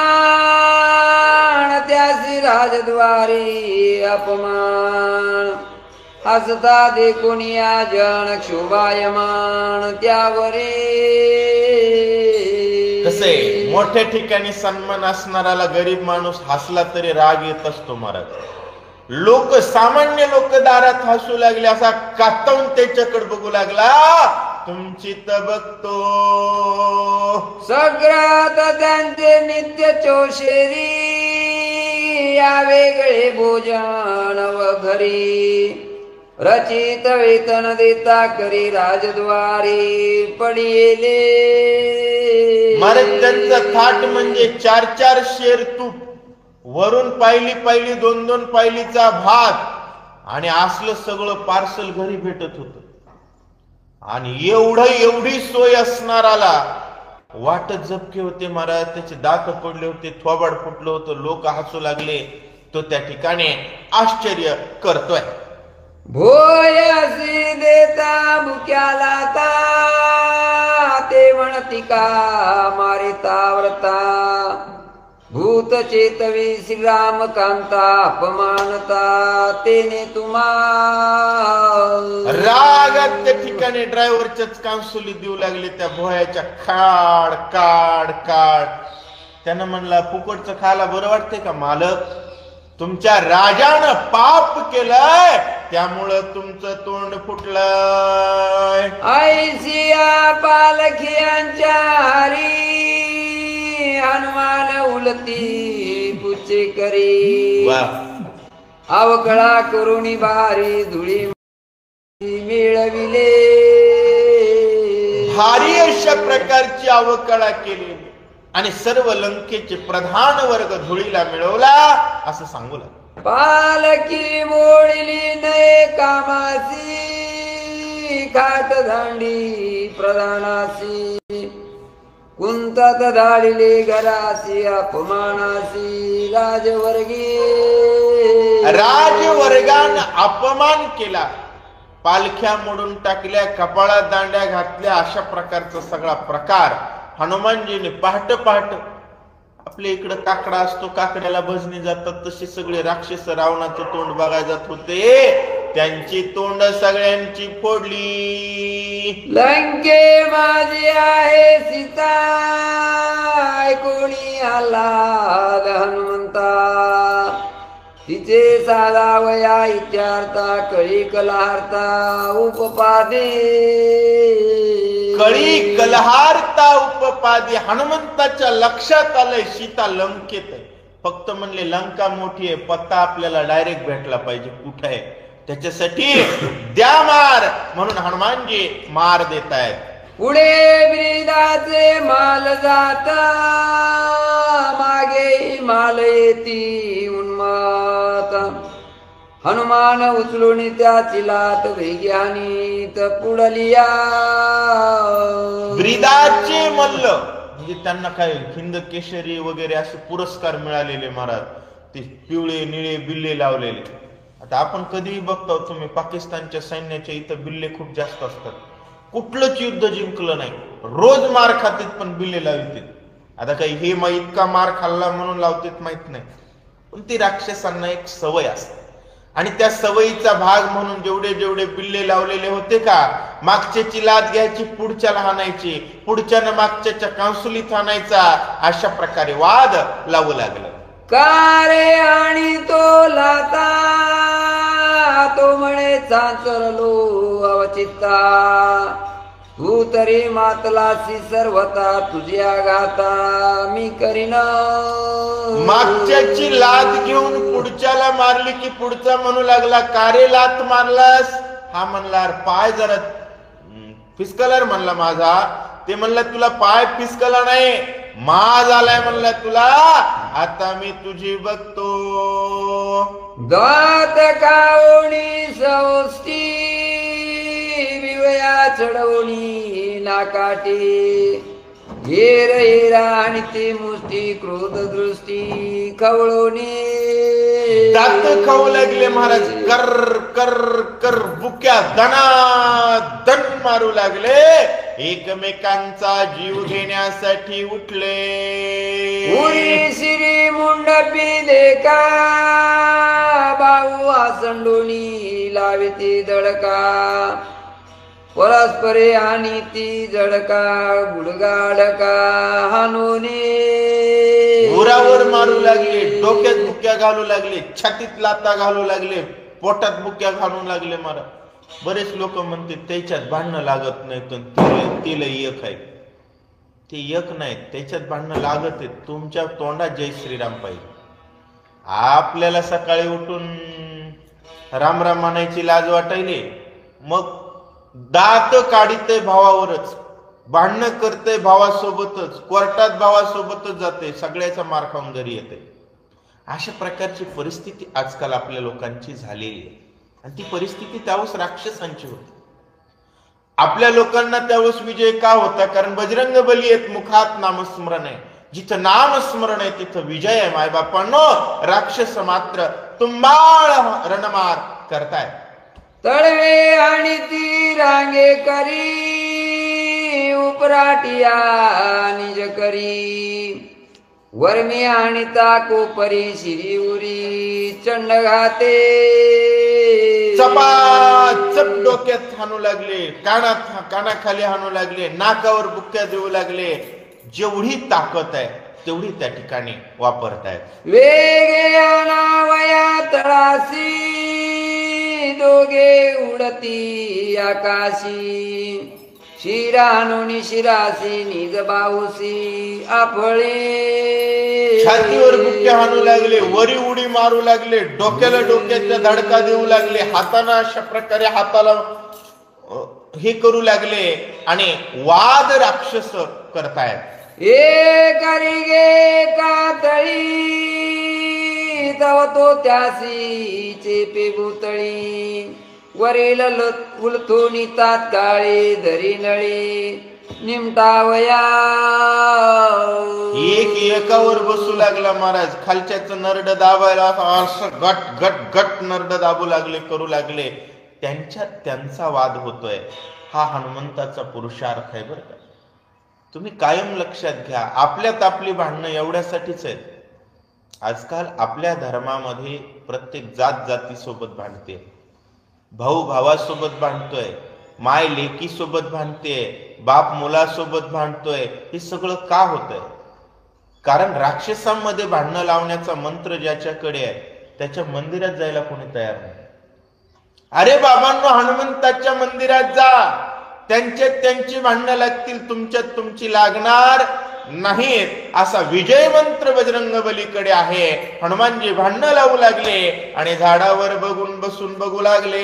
त्यासी राजद्वारी अपमान. हसता देखून या जन क्षोभायमान, त्यावरे कसे मोठ्या ठिकाणी सन्मान असणाराला गरीब माणूस हसला तरी राग येत असतो महाराज. लोक, सामान्य लोक दारात हसू लागले. असा कातवून त्याच्याकडे बघू लागला. तुमची तर बघतो. सगळ्यात त्यांचे नित्य चोशेरी, या वेगळे भोजन व घरी. रचित वेतन देता करी राजद्वारी पडिले. महाराज त्यांचं थाट म्हणजे 4 शेर तूप, वरून पायली 2 पायलीचा भात आणि असलं सगळं पार्सल घरी भेटत होत. आणि एवढी सोय असणाराला वाटत झपके होते महाराज. त्याचे दात पडले होते, थोबाड फुटलं होतं. लोक हसू लागले. तो त्या ठिकाणी आश्चर्य करतोय. भोयसी देता मुक्याला ता, ते म्हणती का मारिता व्रता. भूत चेतवी श्रीराम कांता, अपमानता तेने तुम्हा. रागात त्या ठिकाणी ड्रायव्हरच्याच कांसुली देऊ लागले त्या भोयाच्या. काढ काढ काढ. त्यानं म्हणला, फुकटचं खायला बरं वाटतंय का मालक? तुमच्या राजानं पाप केलंय, त्यामुळं तुमचं तोंड फुटलंय. ऐसिया पालखियांच्या हरी, हनुमान उलती पुचे करी. अवकळा करुणी बारी, धुळी मिळविले. अशा प्रकारची अवकळा केली आणि सर्व लंकेचे प्रधान वर्ग धुळीला मिळवला असं सांगू लागले. पालकी मोडली नये कामासी खात दांडी प्रधानासी कुंतात धाडले घरासी अपमानासी राजवर्गान अपमान केला, पालख्या मोडून टाकल्या, कपाळात दांड्या घातल्या, अशा प्रकारचा सगळा प्रकार हनुमानजीने पहाट आपल्या इकडं काकडा असतो, काकड्याला भजनी जातात, तसे सगळे राक्षस रावणाचं तोंड बघायला जात होते, त्यांची तोंड सगळ्यांची फोडली. लंके माझी आहे सीता कोणी आला हनुमंता तिचे साधावया इत्यार्था कळी कलार्था उपपादे कळी कलहारता उपपादी. हनुमंताच्या लक्षात आलंय सीता लंकेत आहे. फक्त म्हणले लंका मोठी आहे, पत्ता आपल्याला डायरेक्ट भेटला पाहिजे कुठे आहे, त्याच्यासाठी द्या मार म्हणून हनुमानजी मार देत आहेत. पुढे ब्रीदाचे माल जाता मागे माल येती उन्मात हनुमान उचलून त्याची लात वेग्यानीत पुढलिया. ब्रीदाचे मल्ल म्हणजे त्यांना काय हिंद केशरी वगैरे असे पुरस्कार मिळालेले महाराज, ते पिवळे निळे बिल्ले लावलेले. आता आपण कधीही बघतो तुम्ही पाकिस्तानच्या सैन्याच्या इथं बिल्ले खूप जास्त असतात, कुठलंच युद्ध जिंकलं नाही, रोज मार खातेत पण बिल्ले लावतात. आता काही हे मग इतका मार खाल्ला म्हणून लावतात माहित नाही, पण ती राक्षसांना एक सवय असते आणि त्या सवयीचा भाग म्हणून जेवढे जेवढे बिल्ले लावलेले होते का, मागच्याची लात घ्यायची, पुढच्याला हाणायची, पुढच्यानं मागच्याच्या कांसुलीत हाणायचा, अशा प्रकारे वाद लावू लागलं. कारे आणि तो लाता तो म्हणे चांचरलो अवचित्ता तू तरी मातलासी सर्वता तुझ्या घाता मी करीन. मागच्याची लात घेऊन पुढच्याला मारली की पुढचा म्हणू लागला कारे लात मारलास, हा म्हणला पाय जरा फिसकलर म्हणला माझा, ते म्हणला तुला पाय फिसकला नाही, माज आलाय म्हणला तुला, आता मी तुझी बघतो. दात कावणी सौष्टी विवया चढवणी नाकाटी हेर हेरा आणि ते मुष्टी क्रोध दृष्टी खवळवणी. दात खाऊ लागले महाराज, कर कर कर बुक्या दना दन मारू लागले, एकमेकांचा जीव घेण्यासाठी उठले. उरी श्री मुंडपी देखा बाहू आसंडोणी लाविती दडका परस्परे आणि ती जडका गुडगाडका हानोने. उरावर मारू लागले, डोक्यात बुक्या घालू लागले, छातीत लाता घालू लागले, पोटात बुक्या घालू लागले. मला बरेच लोक म्हणते त्याच्यात भांडणं लागत नाही, तिला एक आहे, ते एक नाही, त्याच्यात भांडणं लागत आहे. तुमच्या तोंडात जय श्रीराम पाहिजे. आपल्याला सकाळी उठून राम राम म्हणायची लाज वाटायली, मग दात काढितय भावावरच, भांडणं करते भावासोबतच, कोर्टात भावासोबतच जाते, सगळ्याचा मार खाऊन घरी येते. अशा प्रकारची परिस्थिती आजकाल आपल्या लोकांची झालेली आहे आणि ती परिस्थिती त्यावेळेस राक्षसांची होती. आपल्या लोकांना त्यावेळेस विजय का होता? कारण बजरंग बली आहेत, मुखात नामस्मरण आहे. जिथं नामस्मरण आहे तिथं विजय आहे. मायबापांनो, राक्षस मात्र तुंबाळ रणमार करताय. तळवे आणि ती रांगे करी उपराटिया निज करी वर्मी आणि ताको परी शिरी उरी चंड घाते. चपाचप डोक्यात हाणू लागले, कानाखाली हाणू लागले, नाकावर बुक्क्या देऊ लागले. जेवढी ताकद आहे तेवढी त्या ठिकाणी वापरतायत. वेगे अनावया तळासी दोघे उडती आकाशी शिरानुनी शिरासी निज बाहुसी आपळे. छातीवर बुक्क्या हाणू लागले, वरी उडी मारू लागले, डोक्याला डोक्याच्या धडका देऊ लागले, हाताना अशा प्रकारे हाताला हे करू लागले आणि वाद राक्षस करतायत. करिगे कातळी तव तो त्यासी चेपे भूतळी वरील उलथून तात्काळी धरी नळी निमटावया. एकावर बसू लागला महाराज. खालच्याच नरड दाबायला असं गट गट गट नरड दाबू लागले, करू लागले. त्यांचा वाद होतोय. हा हनुमंताचा पुरुषार्थ आहे बरं का. तुम्ही कायम लक्षात घ्या. आपल्यात आपली भांडणं एवढ्यासाठीच आहेत. आजकाल आपल्या धर्मामध्ये प्रत्येक जात जातीसोबत भांडते, भाऊ भावासोबत भांडतोय, माय लेकी सोबत भांडते, बाप मुलासोबत भांडतोय. हे सगळं का होतंय? कारण राक्षसांमध्ये भांडणं लावण्याचा मंत्र ज्याच्याकडे आहे त्याच्या मंदिरात जायला कोणी तयार नाही. अरे बाबांनो, हनुमंताच्या मंदिरात जा. त्यांची भांडणं लागतील, तुमच्यात तुमची लागणार नाहीत. असा विजय मंत्र बजरंग बलीकडे आहे. हनुमानजी भांडणं लावू लागले आणि झाडावर बघून बसून बघू लागले.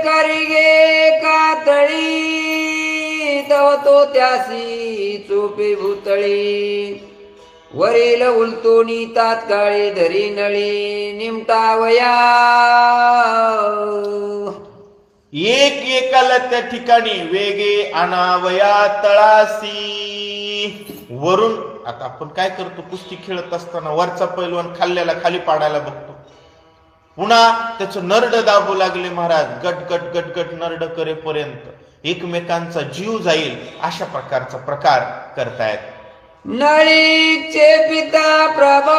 करिगे कातळी तव तो त्यासी चोपे भूतळी वरील उलतोनी तात्काळी धरी नळी निमटावया. एकाला त्या ठिकाणी वेगे आणावया तळासी. वरून आता आपण काय करतो, कुस्ती खेळत असताना वरचा पैलवान खाल्ल्याला खाली पाडायला बघतो. पुन्हा त्याचं नरड दाबू लागले महाराज. गट गट गट गट नरड करेपर्यंत एकमेकांचा जीव जाईल अशा प्रकारचा प्रकार करतायत. नळीचे पिता प्रबळ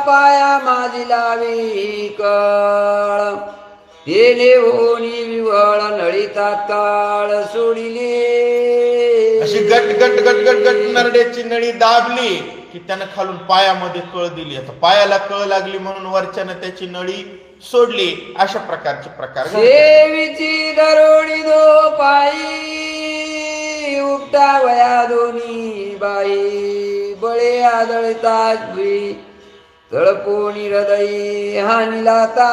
पाया माझी लावी कळ तेले होनी विवळ नळी तात्काळ सोडिले. अशी गट गट गट गट गट नरड्याची नळी दाबली की त्यानं खालून पायामध्ये कळ दिली. आता पायाला कळ लागली म्हणून वरच्यानं त्याची नळी सोडली. अशा प्रकारचे प्रकार. देवीची दरोडी दो पायी उपटावया दोन्ही बाई बळे आदळतात भुई तळपोणी हृदयी हानिलाता.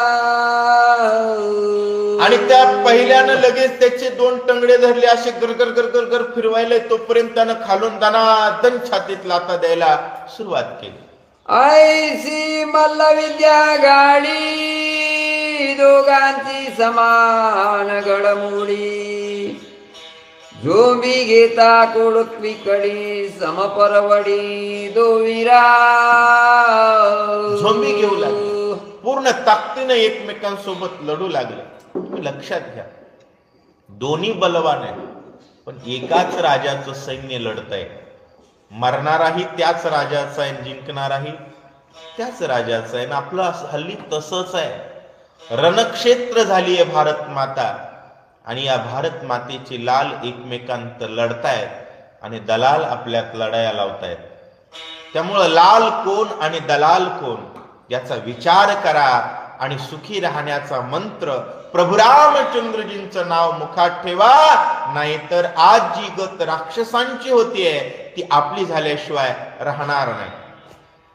आणि त्या पहिल्यानं लगेच त्याचे दोन टंगडे धरले, असे गरगर गरगर गर फिरवायले. तोपर्यंत त्यानं खालून दनादन छातीत लाता द्यायला सुरुवात केली. ऐसी मल्ल विद्या गाडी दोघांची समान घडमुडी झोंबी घेता कोडकवी कडी समपरवडी दोविरा. झोंबी घेऊ लागले, पूर्ण ताकदीने एकमेकांसोबत लढू लागले. तुम्ही लक्षात घ्या, दोन्ही बलवान आहे, पण एकाच राजाचं सैन्य लढत आहे. मरणाराही त्याच राजाचा आहे, जिंकणाराही त्याच राजाचा आहे. आपलं हल्ली तसंच आहे. रणक्षेत्र झाली आहे भारत माता, आणि या भारत मातेची लाल एकमेकांत लढतायत आणि दलाल आपल्यात लढाया लावतायत. त्यामुळं लाल कोण आणि दलाल कोण याचा विचार करा आणि सुखी राहण्याचा मंत्र प्रभू रामचंद्रजींचं नाव मुखात ठेवा. नाहीतर आज जी गत राक्षसांची होतीये ती आपली झाल्याशिवाय राहणार नाही.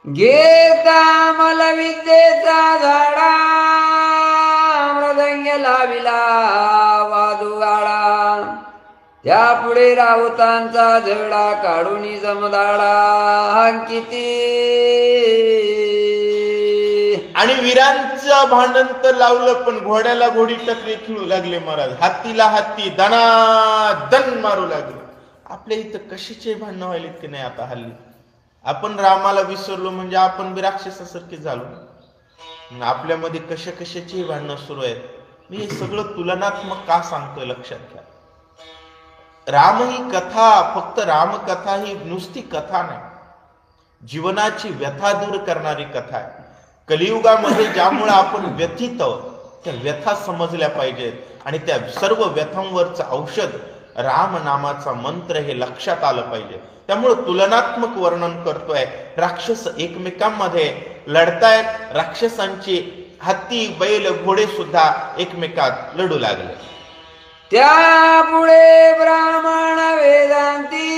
घेता मला विद्येचा झाडा मृदंग लाविला वादुगाळा त्या पुढे राऊतांचा झगडा काढून जमदाडा किती. आणि वीरांचं भांडण तर लावलं, पण घोड्याला घोडी टकरे खेळू लागले महाराज. हत्तीला हत्ती दनादन मारू लागले. आपल्या इथं कशाचे भांडणं व्हायले की नाही आता हल्ली. आपण रामाला विसरलो म्हणजे आपण बी राक्षसासारखे झालो. आपल्यामध्ये कशाची भांडणं सुरू आहेत. मी हे सगळं तुलनात्मक का सांगतोय लक्षात घ्या. राम ही कथा फक्त रामकथा ही नुसती कथा नाही, जीवनाची व्यथा दूर करणारी कथा आहे. कलियुगामध्ये ज्यामुळे आपण व्यथित आहोत त्या व्यथा समजल्या पाहिजेत, आणि त्या सर्व व्यथांवरचं औषध राम नामाचा मंत्र हे लक्षात आलं पाहिजे. त्यामुळे तुलनात्मक वर्णन करतोय. राक्षस एकमेकांमध्ये लढतायत. राक्षसांची हत्ती बैल घोडे सुद्धा एकमेकात लढू लागले. त्यापुढे ब्राह्मण वेदांती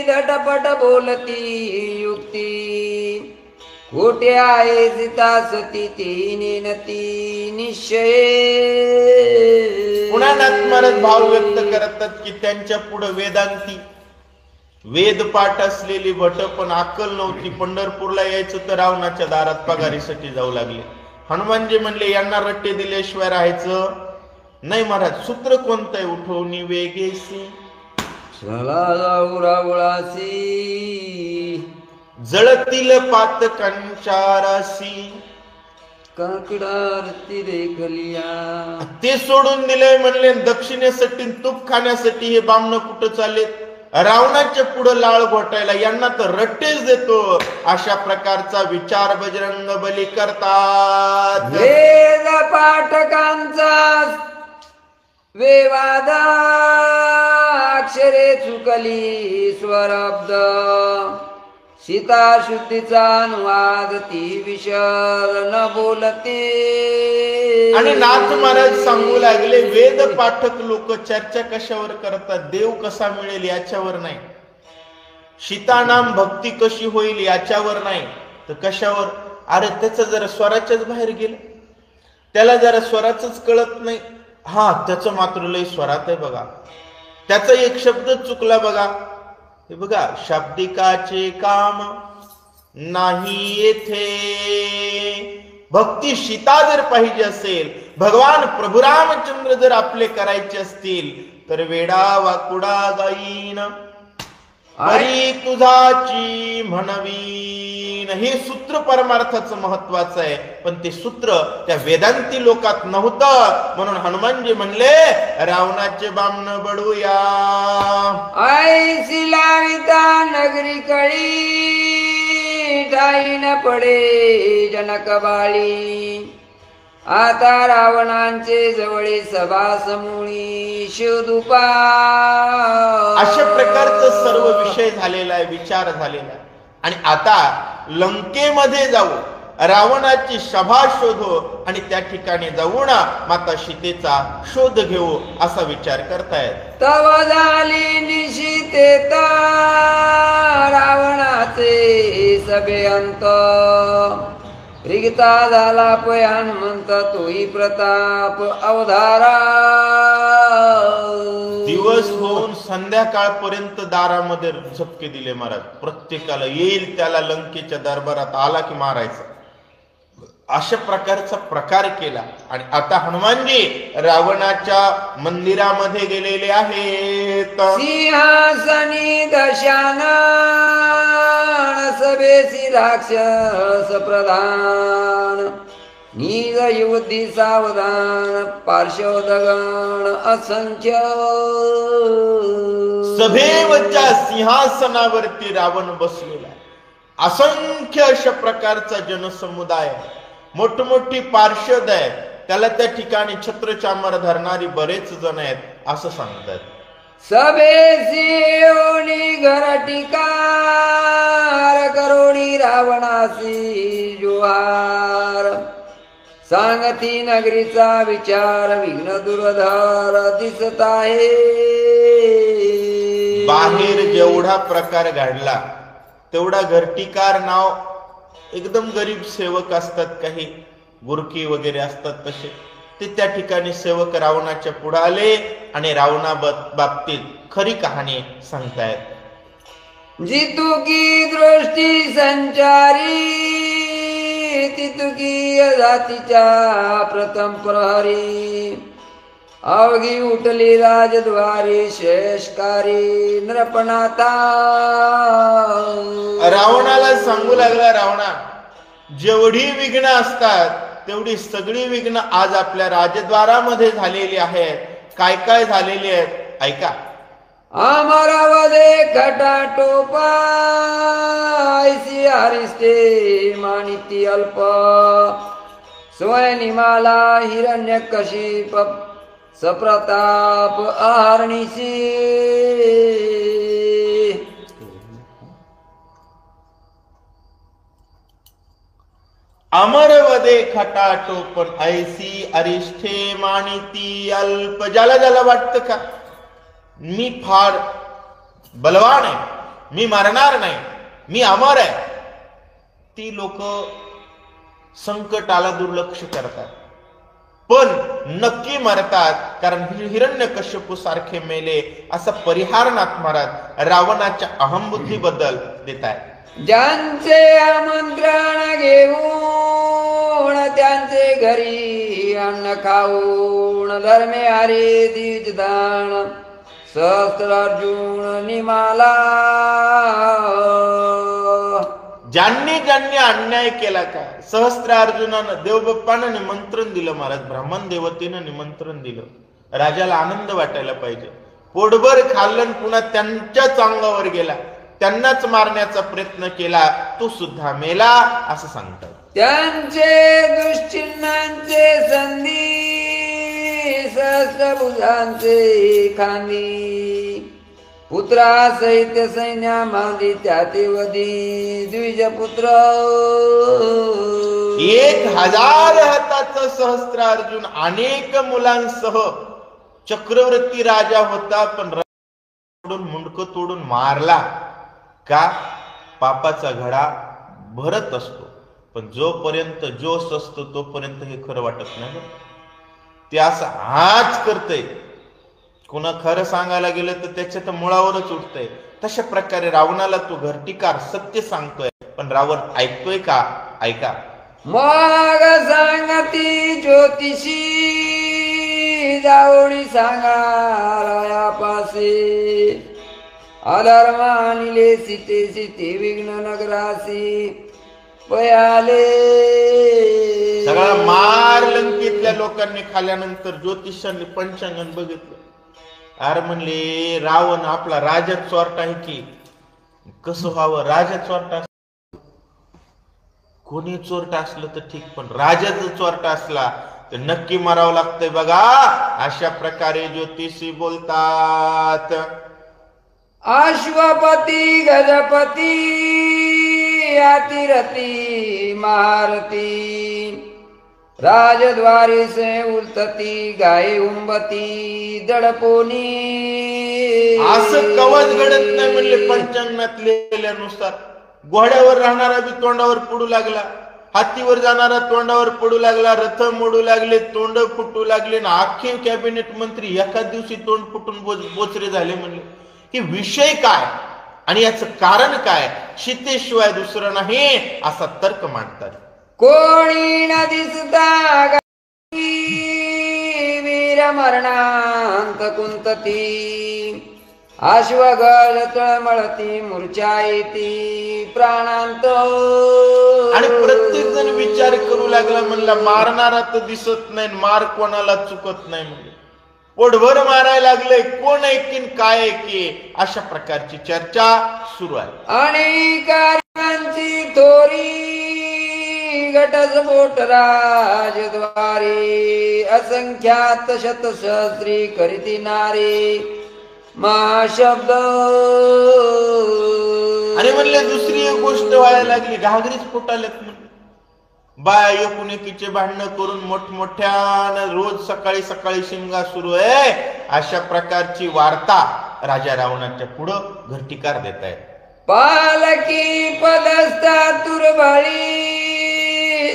दटपट बोलती युक्ती कोठे आहे सीता सती तिने नती निश्चय. पुन्हा नाथ महाराज भाव व्यक्त करतात की त्यांच्या पुढे वेदांती वेद पाठ असलेली भट पण अक्कल नव्हती. पंढरपूरला यायचं तर रावणाच्या दारात पगारीसाठी जाऊ लागले. हनुमानजी म्हणले यांना रट्टे दिल्याशिवाय राहायचं नाही महाराज. सूत्र कोणतं आहे? उठवणी वेगेसी चला जाऊ रावळासी, जळतील पातकांचारासी, काकडारती देखलिया. ते सोडून दिले म्हणले दक्षिणेसाठी तूप खाण्यासाठी हे बामण कुठं चाललेत? रावणाच्या पुढे लाळ घोटायला यांना तर रट्टेच देतो. अशा प्रकारचा विचार बजरंग बली करतात. वेद पाठकांचा वेवादा अक्षरे चुकली स्वराब्द. सीता शुद्धीचा अनुवाद ती विशर न बोलते. आणि नाथ महाराज सांगू लागले वेद पाठक लोक चर्चा कशावर करतात? देव कसा मिळेल याच्यावर नाही, सीता नाम भक्ती कशी होईल याच्यावर नाही, तर कशावर? अरे त्याचं जरा स्वराच्याच बाहेर गेलं, त्याला जरा स्वराच कळत नाही. हा त्याचं मात्र लय स्वरात आहे बघा, त्याचा एक शब्द चुकला बघा. हे बघा शाब्दिकाचे काम नाही येथे. भक्ती सीता जर पाहिजे असेल, भगवान प्रभू रामचंद्र जर आपले करायचे असतील, तर वेडा वाकुडा गाईन हरी तुझाची म्हणवीन. हे सूत्र परमार्थाचं महत्वाचं आहे, पण ते सूत्र त्या वेदांती लोकात नव्हतं. म्हणून हनुमानजी म्हणले रावणाचे बामण बडूया. ऐसी लाविता नगरी कळी, ठाई न पडे जनक बाळी. आता रावणांचे जवळे सभा समूळी शिवदुपा. अशा प्रकारचं सर्व विषय झालेला आहे, विचार झालेला आहे. आणि आता लंकेमध्ये जाऊ, रावणाची सभा शोधू आणि त्या ठिकाणी जाऊन माता सीतेचा शोध घेऊ असा विचार करतायत. तव झाली निशितेता रावणाचे सभे अंत. रिगता झाला पय हनुमंत तोही प्रताप अवधारा. दिवस होऊन संध्याकाळपर्यंत दारामध्ये झपके दिले महाराज. प्रत्येकाला येईल त्याला लंकेच्या दरबारात आला की मारायचा, अशा प्रकारचा प्रकार केला. आणि आता हनुमानजी रावणाच्या मंदिरामध्ये गेलेले आहेत. सिंहासनी दशानन सभेसी राक्षस प्रधान. नीज युवती सावधान पार्श्वदगण असंख्य. सभेवरच्या सिंहासनावरती रावण बसलेला आहे. असंख्य अशा प्रकारचा जनसमुदाय, मोठमोठी पार्षद आहे, त्याला त्या ठिकाणी छत्रचामर धरणारी बरेच जण आहेत असं सांगतात. सभेसी ओणी घरटिकार करोणी रावणासी जुहार. सांगती नगरीचा विचार विघ्न दुर्धार दिसत आहे. बाहेर जेवढा प्रकार घडला तेवढा घरटिकार नाव एकदम गरीब सेवक असतात, काही गुरकी वगैरे असतात तसे, ते त्या ठिकाणी सेवक रावणाच्या पुढे आले आणि रावणा बाबतीत खरी कहाणी सांगतायत. जितुकी दृष्टी संचारी तितुकी जातीच्या प्रथम प्रहरी. अवघी उठली राजद्वारी शेषकारी नृपनाथा. रावणाला सांगू लागला, रावणा जेवढी विघ्न असतात तेवढी सगळी विघ्न आज आपल्या राजद्वारामध्ये झालेली आहेत. काय काय झालेली आहेत ऐका. अमरावदे खटाटोपा ऐसी हरिस्ते मानिती अल्प. स्वयनिमाला हिरण्यकशिप सप्रताप अहर्निशी. अमरवदे खटाटोपण ऐसी अरिष्ठे मानिती अल्प. ज्याला ज्याला वाटतं का मी फार बलवान आहे, मी मरणार नाही, मी अमर आहे, ती लोक संकटाला दुर्लक्ष करतात, पण नक्की मरतात, कारण हिरण्यकश्यपू सारखे मेले. असा परिहारनाथ महाराज रावणाच्या अहंबुद्धीबद्दल देत आहे. ज्यांचे आमंत्रण घेऊन त्यांचे घरी अन्न खाऊन धर्मे हरे द्विजदान सहस्त्रार्जुन निमाला. ज्यांनी ज्यांनी अन्याय केला का, सहस्त्रार्जुनानं देवबाप्पानं निमंत्रण दिलं महाराज, ब्राह्मण देवतेनं निमंत्रण दिलं. राजाला आनंद वाटायला पाहिजे. पोटभर खाल्लं पुन्हा त्यांच्याच अंगावर गेला, त्यांनाच मारण्याचा प्रयत्न केला, तो सुद्धा मेला असं सांगतात. त्यांचे दुश्चिन्हांचे संधी सहस्रभुजांचे खांदी पुत्रासहित सैन्यामादी त्यातेवधी द्विजपुत्र. 1000 हाताचा सहस्त्रार्जुन अनेक मुलांसह चक्रवर्ती राजा होता, पण मुंडक तोडून मारला का. पापाचा घडा भरत असतो, पण जोपर्यंत जोश असतो तोपर्यंत हे खरं वाटत नाही. ते असं हाच करतय, कुणा खरं सांगायला गेलं तर त्याच्या तर मुळावरच उठतंय. तशा प्रकारे रावणाला तो घरटिकार सत्य सांगतोय, पण रावण ऐकतोय का. ऐका. मग सांगती ज्योतिषी जावळी सांगा पासे अधर्म आणले सीते सीते विघ्न नगरासी पयाले. सगळा मार लंकेतल्या लोकांनी खाल्यानंतर ज्योतिषांनी पंचांगण बघितलं. अरे म्हणले रावण आपला राजा चोरटा आहे की, कसं व्हावं. राजा चोरटा, कोणी चोरटा असलं तर ठीक, पण राजा जर चोरटा असला तर नक्की मारावं लागतंय बघा. अशा प्रकारे ज्योतिषी बोलतात. अश्वपती गजपती अतिरथी महारथी राजद्वारी से उलतती गाय उंबती दडपोनी. असं कवच घडत नाही म्हणले पंचांगणात लिहिल्यानुसार. घोड्यावर राहणारा बी तोंडावर पडू लागला, हातीवर जाणारा तोंडावर पडू लागला, रथ मोडू लागले, तोंड फुटू लागले, ना अख्खे कॅबिनेट मंत्री एका दिवशी तोंड फुटून बोचरे झाले. म्हणले की विषय काय आणि याचं कारण काय, सीतेशिवाय दुसरं नाही असा तर्क मांडतात. कोणी न दिसता वीर मरणांत कुंतती अश्वगज तळमळती मूर्छा येती प्राणांत. आणि प्रत्येक जण विचार करू लागला, म्हणला मारणारा तर दिसत नाही, मार कोणाला चुकत नाही. म्हणजे पोटभर मारायला लागले, कोण ऐकीन काय ऐके, अशा प्रकारची चर्चा सुरू आहे. आणि कार्यांची थोरी घटस्फोट राजद्वारे असंख्यात शतसहस्री करीती नारी महाशब्द. आणि म्हणले दुसरी एक गोष्ट व्हायला लागली, घागरीच फुटालेत. बाय एकुणेकीचे भांडणं करून मोठमोठ्यानं रोज सकाळी सकाळी शिमगा सुरू आहे. अशा प्रकारची वार्ता राजा रावणाच्या पुढं घरटिकार देत आहे. पालकी पदस्था तुरबळी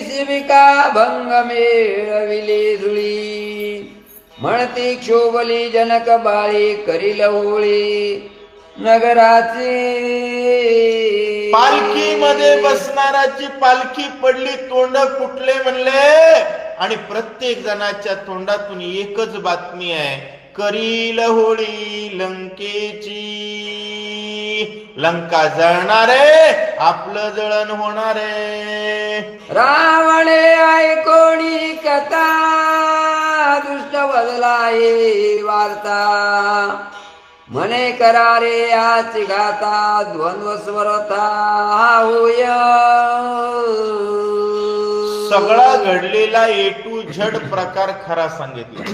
शिबिका भंग मेळविले धुळी म्हणती क्षोभली जनक बाळी करील होळी नगराची. पालखीमध्ये बसणाराची पालखी पडली, तोंड फुटले म्हणले. आणि प्रत्येक जणाच्या तोंडातून एकच बातमी आहे, करील होळी लंकेची. लंका जळणारे, आपलं जळण होणारे. रावणे ऐकोणी कथा दुष्ट बदलाये वार्ता म्हणे करारे आची गाता द्वंद्व स्वरता होय. सगळा घडलेला ए टू झेड प्रकार खरा सांगितला,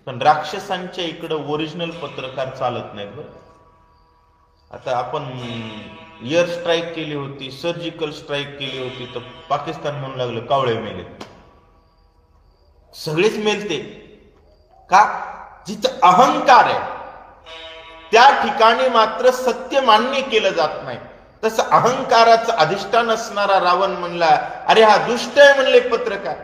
पण राक्षसांच्या इकडं ओरिजिनल पत्रकार चालत नाहीत. बरं, आता आपण एअर स्ट्राईक केली होती, सर्जिकल स्ट्राईक केली होती, तर पाकिस्तान म्हणू लागलं कावळे मेले. सगळेच मेलते का, जिथं अहंकार आहे त्या ठिकाणी मात्र सत्य मान्य केलं जात नाही. तसं अहंकाराचं अधिष्ठान असणारा रावण म्हणला, अरे हा दुष्ट आहे म्हणले पत्रकार,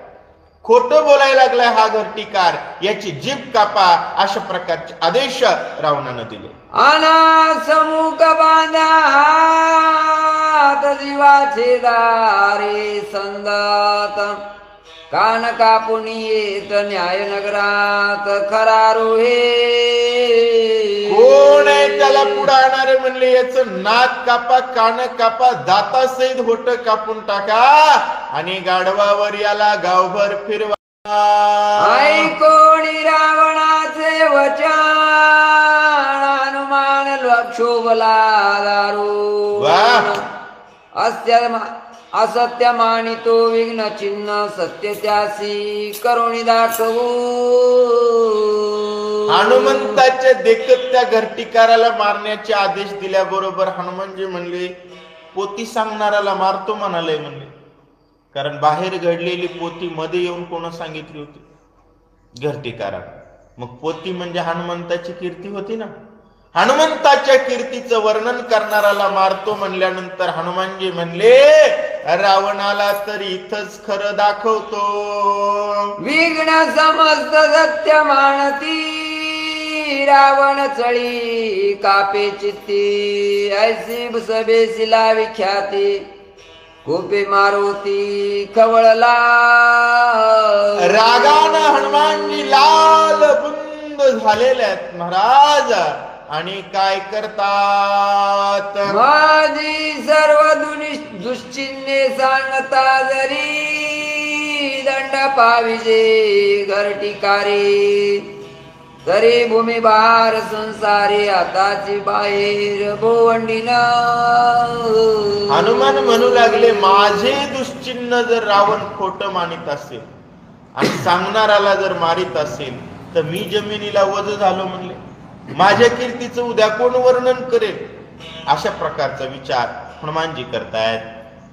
खोटं बोलायला लागलाय हा घरटीकार, याची जीभ कापा, अशा प्रकारचे आदेश रावणानं दिले. अनासमुख बांधा हात जीवाचे दारे संदात, कान कापून येत न्याय नगरात खरा रोहे. कोण आहे त्याला पुढे आणणारे म्हणले, याचं नाक कापा, कान कापा, दातासहित होट कापून टाका आणि गाढवावर याला गावभर फिरवा. ऐकोणी रावणाचे वचन, हनुमान क्षोभला दारू. असत्य मानितो विघ्न चिन्ह, सत्य त्यासी करुणी दाखवू. हनुमंताच्या देखत त्या घरटीकाराला मारण्याचे आदेश दिल्याबरोबर हनुमानजी म्हणले, पोती सांगणाऱ्याला मारतो म्हणाले म्हणले. कारण बाहेर घडलेली पोती मध्ये येऊन कोण सांगितली होती? घरटीकारा. मग पोती म्हणजे हनुमंताची कीर्ती होती ना. हनुमंताच्या कीर्तीचं वर्णन करणाऱ्याला मारतो म्हणल्यानंतर हनुमानजी म्हणले, रावणाला तर इथंच खरं दाखवतो. विघ्न समस्त सत्य मानती, रावण चळी कापे चित्ती. ऐसी सभेसी लावी ख्याती, कोपे मारुती खवळला. रागानं हनुमानजी लाल बुंद झालेले आहेत महाराज. आणि काय करतात? माझी सर्व दुश्चिन्हे सांगता जरी, दंड पाविजे घरटीकारी. तरी भूमी बाहेर संसारी, आताची बाहेर भोवंडीन. हनुमान म्हणू लागले, माझे दुश्चिन्ह जर रावण खोटं मानित असेल आणि सांगणाराला जर मारित असेल तर मी जमिनीला वज झालो म्हणले. माझ्या कीर्तीचं उद्या कोण वर्णन करेल? अशा प्रकारचा विचार हनुमानजी करतायत.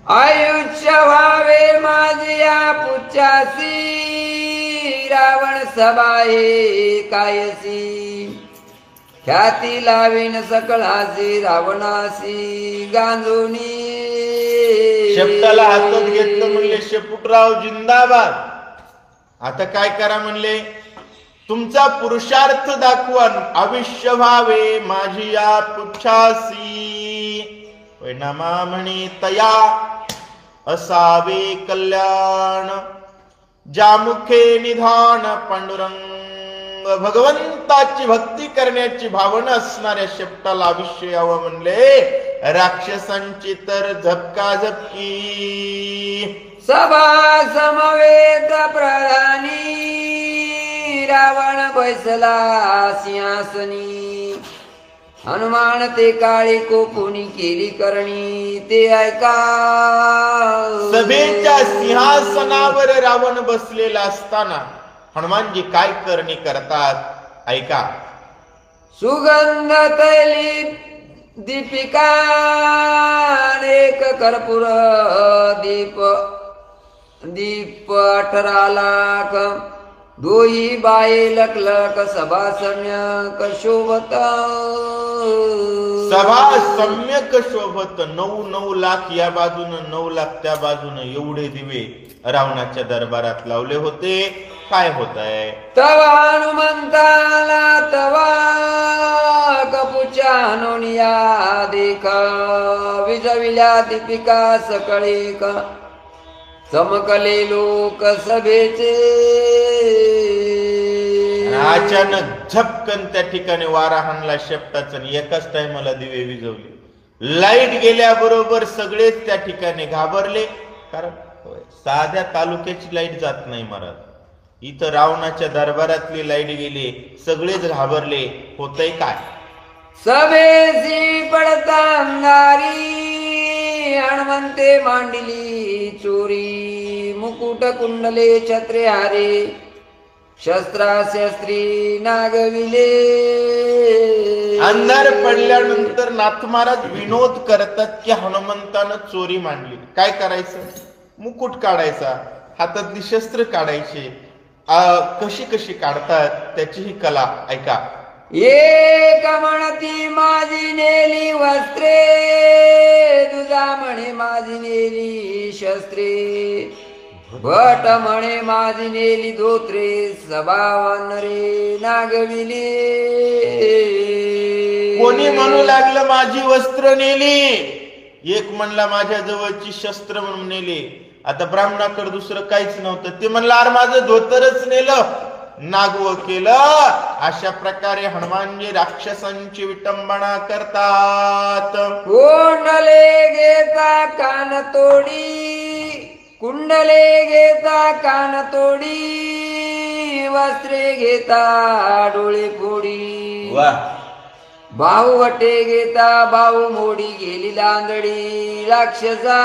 आयुष्य व्हावे माझे या पुच्छासी, रावण सभाये कायसी. ख्याती लावीन सकळासी, रावणासी गांजोनी. शेपटाला हातात घेतलं म्हणले, शेपुटराव जिंदाबाद. आता काय करा म्हणले, तुमचा पुरुषार्थ दाखवा, आयुष्य व्हावे माझी या पुच्छासी. परिणामा म्हणे तया असावे कल्याण, जामुखे निधान पांडुरंग. भगवंताची भक्ती करण्याची भावना असणाऱ्या शेपटाला आयुष्य यावं म्हणले. राक्षसांची तर झपका झपकी. सभा समवेत प्रधानी, रावण बैसला सिंहासनी. हनुमान ते काळी कोपुनी केली करणी, ते ऐका. सभेच्या सिंहासनावर रावण बसलेला असताना हनुमानजी काय करणी करतात ऐका. सुगंध तैली दीपिका, एक कर्पूर दीप. दीप 18 लाख, दोही बाई लखलख. सभा सम्यक शोभत, सभा सम्यक शोभत. 9 लाख या बाजूनं, 9 लाख त्या बाजूनं, एवढे दिवे रावणाच्या दरबारात लावले होते. काय होत आहे? तवा हनुमंताला तवा कपुच्या हनुनिया देख. विजविल्या दीपिका सकळेक, चमकले लोक सभेचे. अचानक झपकन त्या ठिकाणी वारा हाणला शेपटाचा, एकाच टायमाला दिवे विझवले. लाईट गेल्याबरोबर सगळेच त्या ठिकाणी घाबरले. कारण साध्या तालुक्याची लाईट जात नाही महाराज, इथं रावणाच्या दरबारातली लाईट गेली, सगळेच घाबरले. होतंय काय? सभेसी पडता अंगारी, हनुमंते मांडली चोरी. मुकुट कुंडले छत्रे हारे, शस्त्री नागविले. अंधार पडल्यानंतर नाथ महाराज विनोद करतात की हनुमंतानं चोरी मांडली. काय करायचं? मुकुट काढायचा, हातातली शस्त्र काढायची. कशी कशी काढतात त्याची ही कला ऐका. एक म्हणती माझी नेली वस्त्रे, तुझा म्हणे माझी नेली शस्त्रे, भट म्हणे माझी नेली धोत्रे, सभावान रे नागविले. कोणी म्हणू लागलं माझी वस्त्र नेली, एक म्हणला माझ्या जवळची शस्त्र म्हणून नेली. आता ब्राह्मणाकडे दुसरं काहीच नव्हतं, ते म्हणलं अरे माझं धोतरच नेलं, नागव केलं. अशा प्रकारे हनुमानजी राक्षसांची विटंबना करतात. कुंडले घेता कान तोडी, कुंडले घेता कान तोडी, वस्त्रे घेता डोळे फोडी. वा, भाऊ वटे घेता भाऊ मोडी, गेली लांदडी राक्षसा.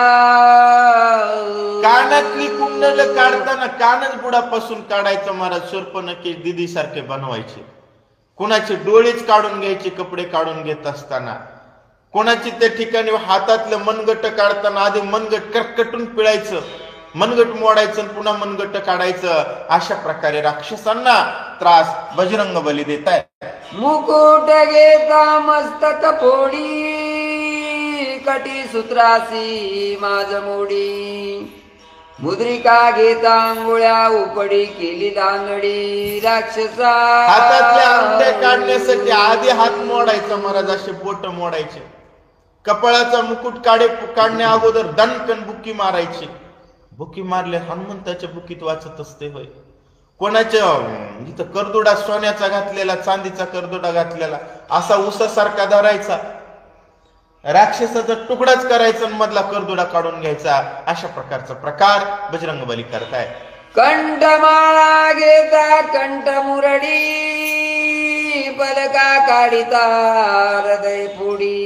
कानातली कुंडल काढताना कानच बुडापासून काढायचं महाराज. शूर्पणखी दिदी सारखे बनवायचे. कोणाचे डोळेच काढून घ्यायचे कपडे काढून घेत असताना. कोणाची त्या ठिकाणी हातातलं मनगट काढताना आधी मनगट करकटून पिळायचं, मनगट मोडायचं, पुन्हा मनगट काढायचं. अशा प्रकारे राक्षसांना त्रास बजरंग बली देत आहे. मुकुट घेता मस्तक फोडी, कटी सूत्रासी माझ मोडी. मुद्रिका घेता अंगुळ्या उपडी, केली लांगडी राक्षसा. हातातले अंगठे काढण्यासाठी आधी हात मोडायचा महाराज, असे बोट मोडायचे. कपाळाचा मुकुट काढण्या अगोदर दणकन बुक्की मारायची. बुकी मारले हनुमंताच्या बुकीत वाचत असते होय. कोणाच्या इथं करदोडा सोन्याचा घातलेला, चांदीचा करदोडा घातलेला असा उसासारखा धरायचा, राक्षसाचा तुकडाच करायचा आणि मधला करदोडा काढून घ्यायचा. अशा प्रकारचा प्रकार बजरंग बली करताय. कंठमाळा घेता कंठ मुरडी, पलका काढिता हृदय फोडी.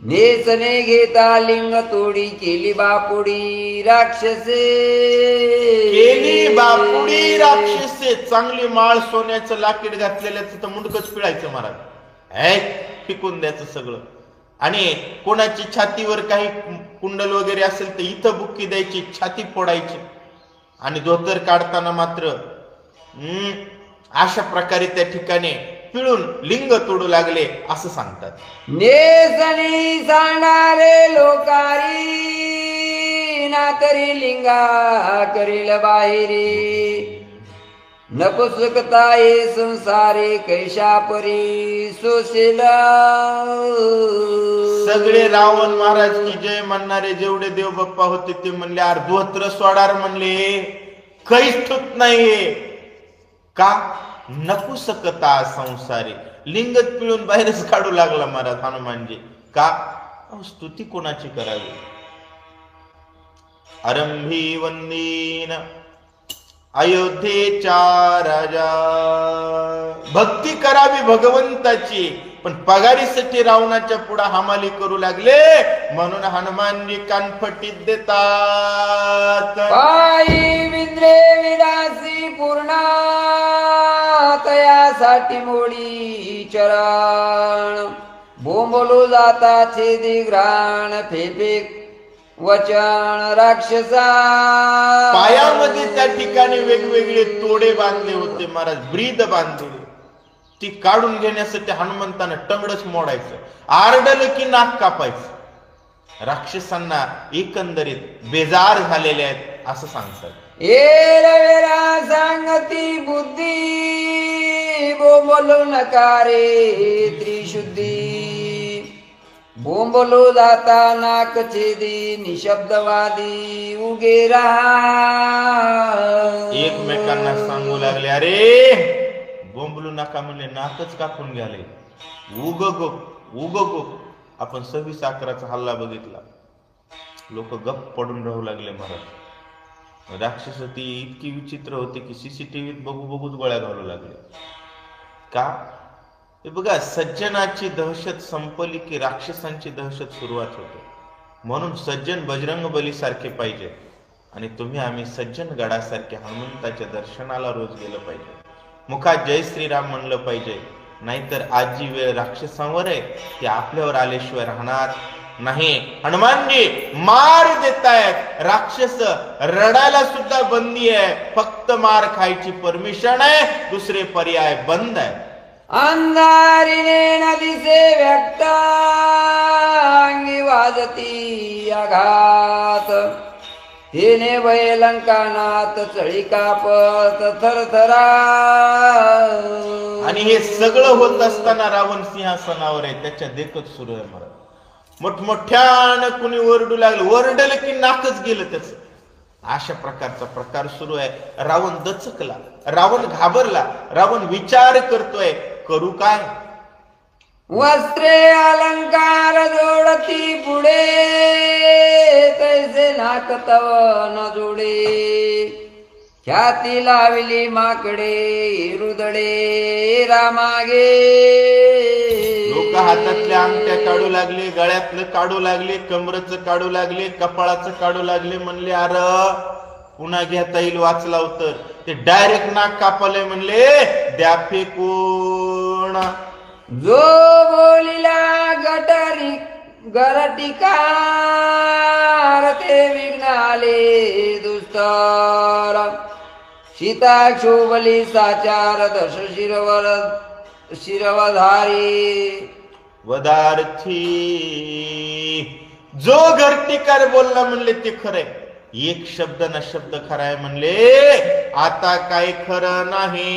नेसने घेता लिंग तोडी, केली बापुडी राक्षसे. केली बापुडी राक्षसे. चांगली माळ सोन्याचं लाकीड घातलेल्याचं तर मुंडकच पिळायचं महाराज, पिकून द्यायचं सगळं. आणि कोणाची छातीवर काही कुंडल वगैरे असेल तर इथं बुक्की द्यायची, छाती फोडायची. आणि धोतर काढताना मात्र अशा प्रकारे त्या ठिकाणी पिळून लिंग तोडू लागले असं सांगतात. नेसनी सांगणारे लोकारी, ना तरी लिंगा करील बाहेरी. नपुसकता ये संसारे कैशा परी सोसेला. सगळे रावण महाराज की जय म्हणणारे जेवढे देव बाप्पा होते ते म्हणले अरे धोत्र सोडार म्हणले, काहीच ठुत नाहीये. का? नपुसकता संसारी. लिंगत पिळून बाहेरच काढू लागला महाराज हनुमानजी. का? स्तुती कोणाची करावी? आरंभी वंदीन अयोध्येच्या राजा. भक्ती करावी भगवंताची, पण पगारीसाठी रावणाच्या पुढे हमाली करू लागले म्हणून हनुमानजी कानफटीत देतात. पायी विंद्रे विलासी पूर्णा, तयासाठी मोडी चरण. बोंबलो जाता छेदी घ्राण, फेफे वचन राक्षसा. पायामध्ये त्या ठिकाणी वेगवेगळे तोडे बांधले होते महाराज, ब्रीद बांधले. ती काढून घेण्यासाठी हनुमंतानं टंगडच मोडायचं, आरडलं की नाक कापायचं. राक्षसांना एकंदरीत बेजार झालेले आहेत असं सांगतात. एरवेरा सांगती बुद्धी, बोंबलो नकारे त्रिशुद्धी. बोंबलो जाता नाक छेदी, निशब्दवादी उगे राहा. एकमेकांना सांगू लागले अरे बोंबलू नका म्हणले, नाकच कापून घ्याले. उग गो. आपण 26/11चा हल्ला बघितला, लोक गप्प पडून राहू लागले महाराज. राक्षस ती इतकी विचित्र होती की सीसीटीव्हीत बघूच गोळ्या घालू लागले. का? हे बघा, सज्जनाची दहशत संपली की राक्षसांची दहशत सुरुवात होते. म्हणून सज्जन बजरंग बली सारखे पाहिजे. आणि तुम्ही आम्ही सज्जन गडासारखे हनुमंताच्या दर्शनाला रोज गेलं पाहिजे. मुखात जय श्रीराम म्हणलं पाहिजे. नाहीतर आज जी वेळ राक्षसांवर आहे ती आपल्यावर आल्याशिवाय राहणार नाही. हनुमानजी मार देतायत, राक्षस रडायला सुद्धा बंदी आहे. फक्त मार खायची परमिशन आहे, दुसरे पर्याय बंद आहे. अंधारीने नदीचे व्यक्तांगी वाजती आघात तिने भयलंकानात चळी कापत थरथरा. आणि हे सगळं होत असताना रावण सिंहासनावर आहे, त्याच्या देखत सुरू आहे महाराज. मोठमोठ्यानं कुणी ओरडू लागलं, ओरडलं की नाकच गेलं त्याच. अशा प्रकारचा प्रकार सुरू आहे. रावण दचकला, रावण घाबरला, रावण विचार करतोय करू काय. वस्त्रे अलंकार जोडती पुढे तैसे नाकतव न जोडे ख्याती लावली माकडे हृदडे रामागे. लोक हातातल्या अंगठ्या काढू लागले, गळ्यातलं काढू लागले, कमरचं काढू लागले, कपाळाचं काढू लागले. म्हणले अरे पुन्हा घेता येईल वाचला उतर. ते डायरेक्ट नाक कापले, म्हणले द्या फेकून. जो बोलिला गटारी गरटिकार ते विघ्न आले दुस्तर. सीता शोभली साचार दश शिरवधारी. वदार्थी जो घरटीकार बोलला म्हणले ते खरे. एक शब्द न शब्द खरा आहे म्हणले, आता काय खरं नाही.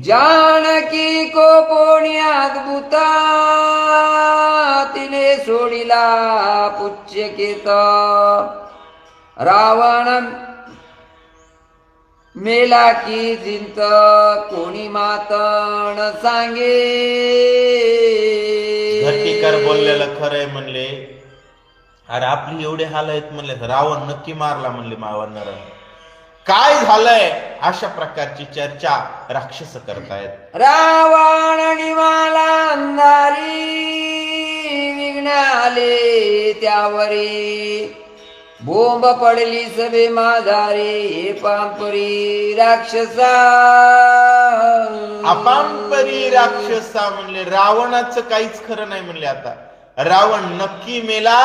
जानकी कोपोणी अद्भुता तिने सोडिला पुच्यकेत. रावण मेला की जिंत कोणी मातण सांगे. घरटीकार बोललेलं खरंय म्हणले. अरे आपली एवढे हाल आहेत म्हणले, रावण नक्की मारला म्हणले मावणार. काय झालंय अशा प्रकारची चर्चा राक्षस करतायत. रावण निमाला अंधारी विघ्न आले त्यावरी. बोंब पडली सभे माझारे पांपरी राक्षसा. अपांपरी राक्षसा म्हणले, रावणाचं काहीच खरं नाही म्हणले. आता रावण नक्की मेला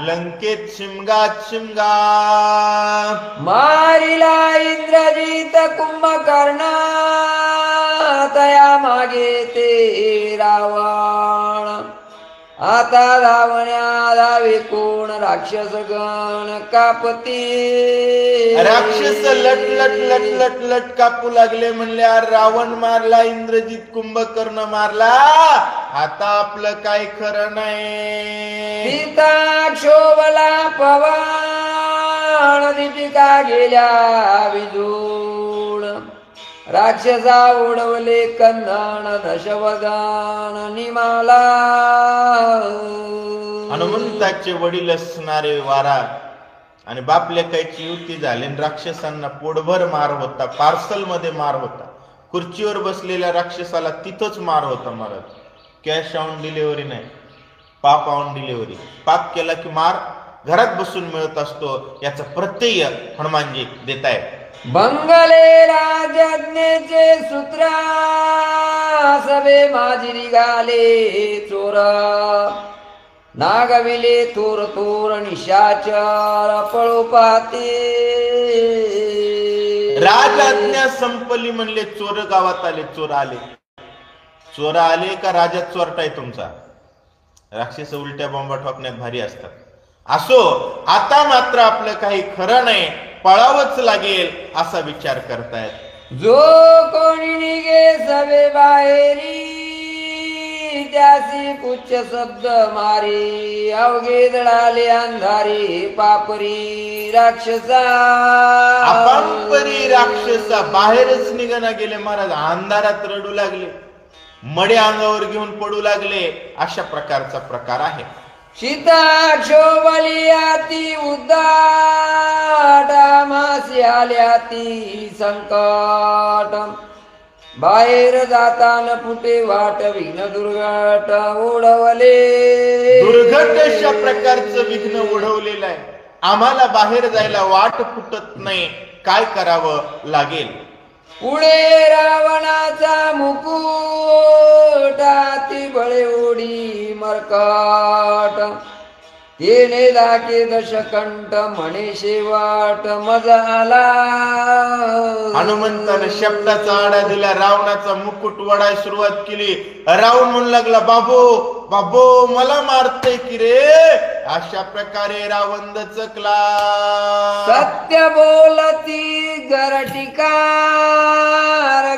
लंकेत शिमगात शिमगा. मारिला इंद्रजित कुंभकर्ण तया मागे ते रावण. आता धावण्या धावे कोण राक्षस गण कापती. राक्षस लट लट लट लट लट कापू लागले. म्हणले रावण मारला, इंद्रजित कुंभकर्ण मारला, आता आपलं काय खरं नाही. सीता शोभला पवन दीपिका गेल्या विजून. राक्षसा उडवले कंदन दशवदन निमाला. हनुमंताचे वडील असणारे वारा आणि बापलेकाची युती झाली. राक्षसांना पोटभर मार होता, पार्सल मध्ये मार होता. खुर्चीवर बसलेल्या राक्षसाला तिथंच मार होता महाराज. कॅश ऑन डिलिव्हरी नाही, पाप ऑन डिलिव्हरी. पाप केला की मार घरात बसून मिळत असतो, याचा प्रत्यय हनुमानजी देताय. बंगले राजज्ञेचे सूत्र सभे माझी निघाले चोर. नागविले थोर थोर निशाचर पळू पाहते. राजआज्ञा संपली म्हणले, चोर गावात आले. चोर आले, चोर आले का राजा चोरटाय तुमचा. राक्षस उलट्या बॉम्बा ठोकण्यात भारी असतात. असो, आता मात्र आपलं काही खरं नाही, पळावंच लागेल असा विचार करतायत. जो कोणी निघे सभे बाहेरी त्यासी पुच्छ शब्द मारी. अवघे दळाले अंधारी पापरी राक्षसा. अपांपरी राक्षसा बाहेरच निघाना गेले महाराज. अंधारात रडू लागले, मडे अंगावर घेऊन पडू लागले. अशा प्रकारचा प्रकार आहे. सीता शोभली आती उद्दाट मासी आल्या ती संकट. बाहेर जाताना फुटे वाट विघ्न दुर्घट ओढवले. दुर्घट अशा प्रकारचं विघ्न ओढवलेलं आहे. आम्हाला बाहेर जायला वाट फुटत नाही, काय करावं लागेल. पुढे रावणाचा मुकुट ती बळे ओढी मरकट. तेने दाके दशकंठ म्हणे शेवाट मजा आला. हनुमंतानं शब्दाचा आडा दिला, रावणाचा मुकुट वडाय सुरुवात केली. रावण म्हणू लागला, बाबो बाबो मला मारते की रे. अशा प्रकारे रावण दचकला. सत्य बोलती गरटिकार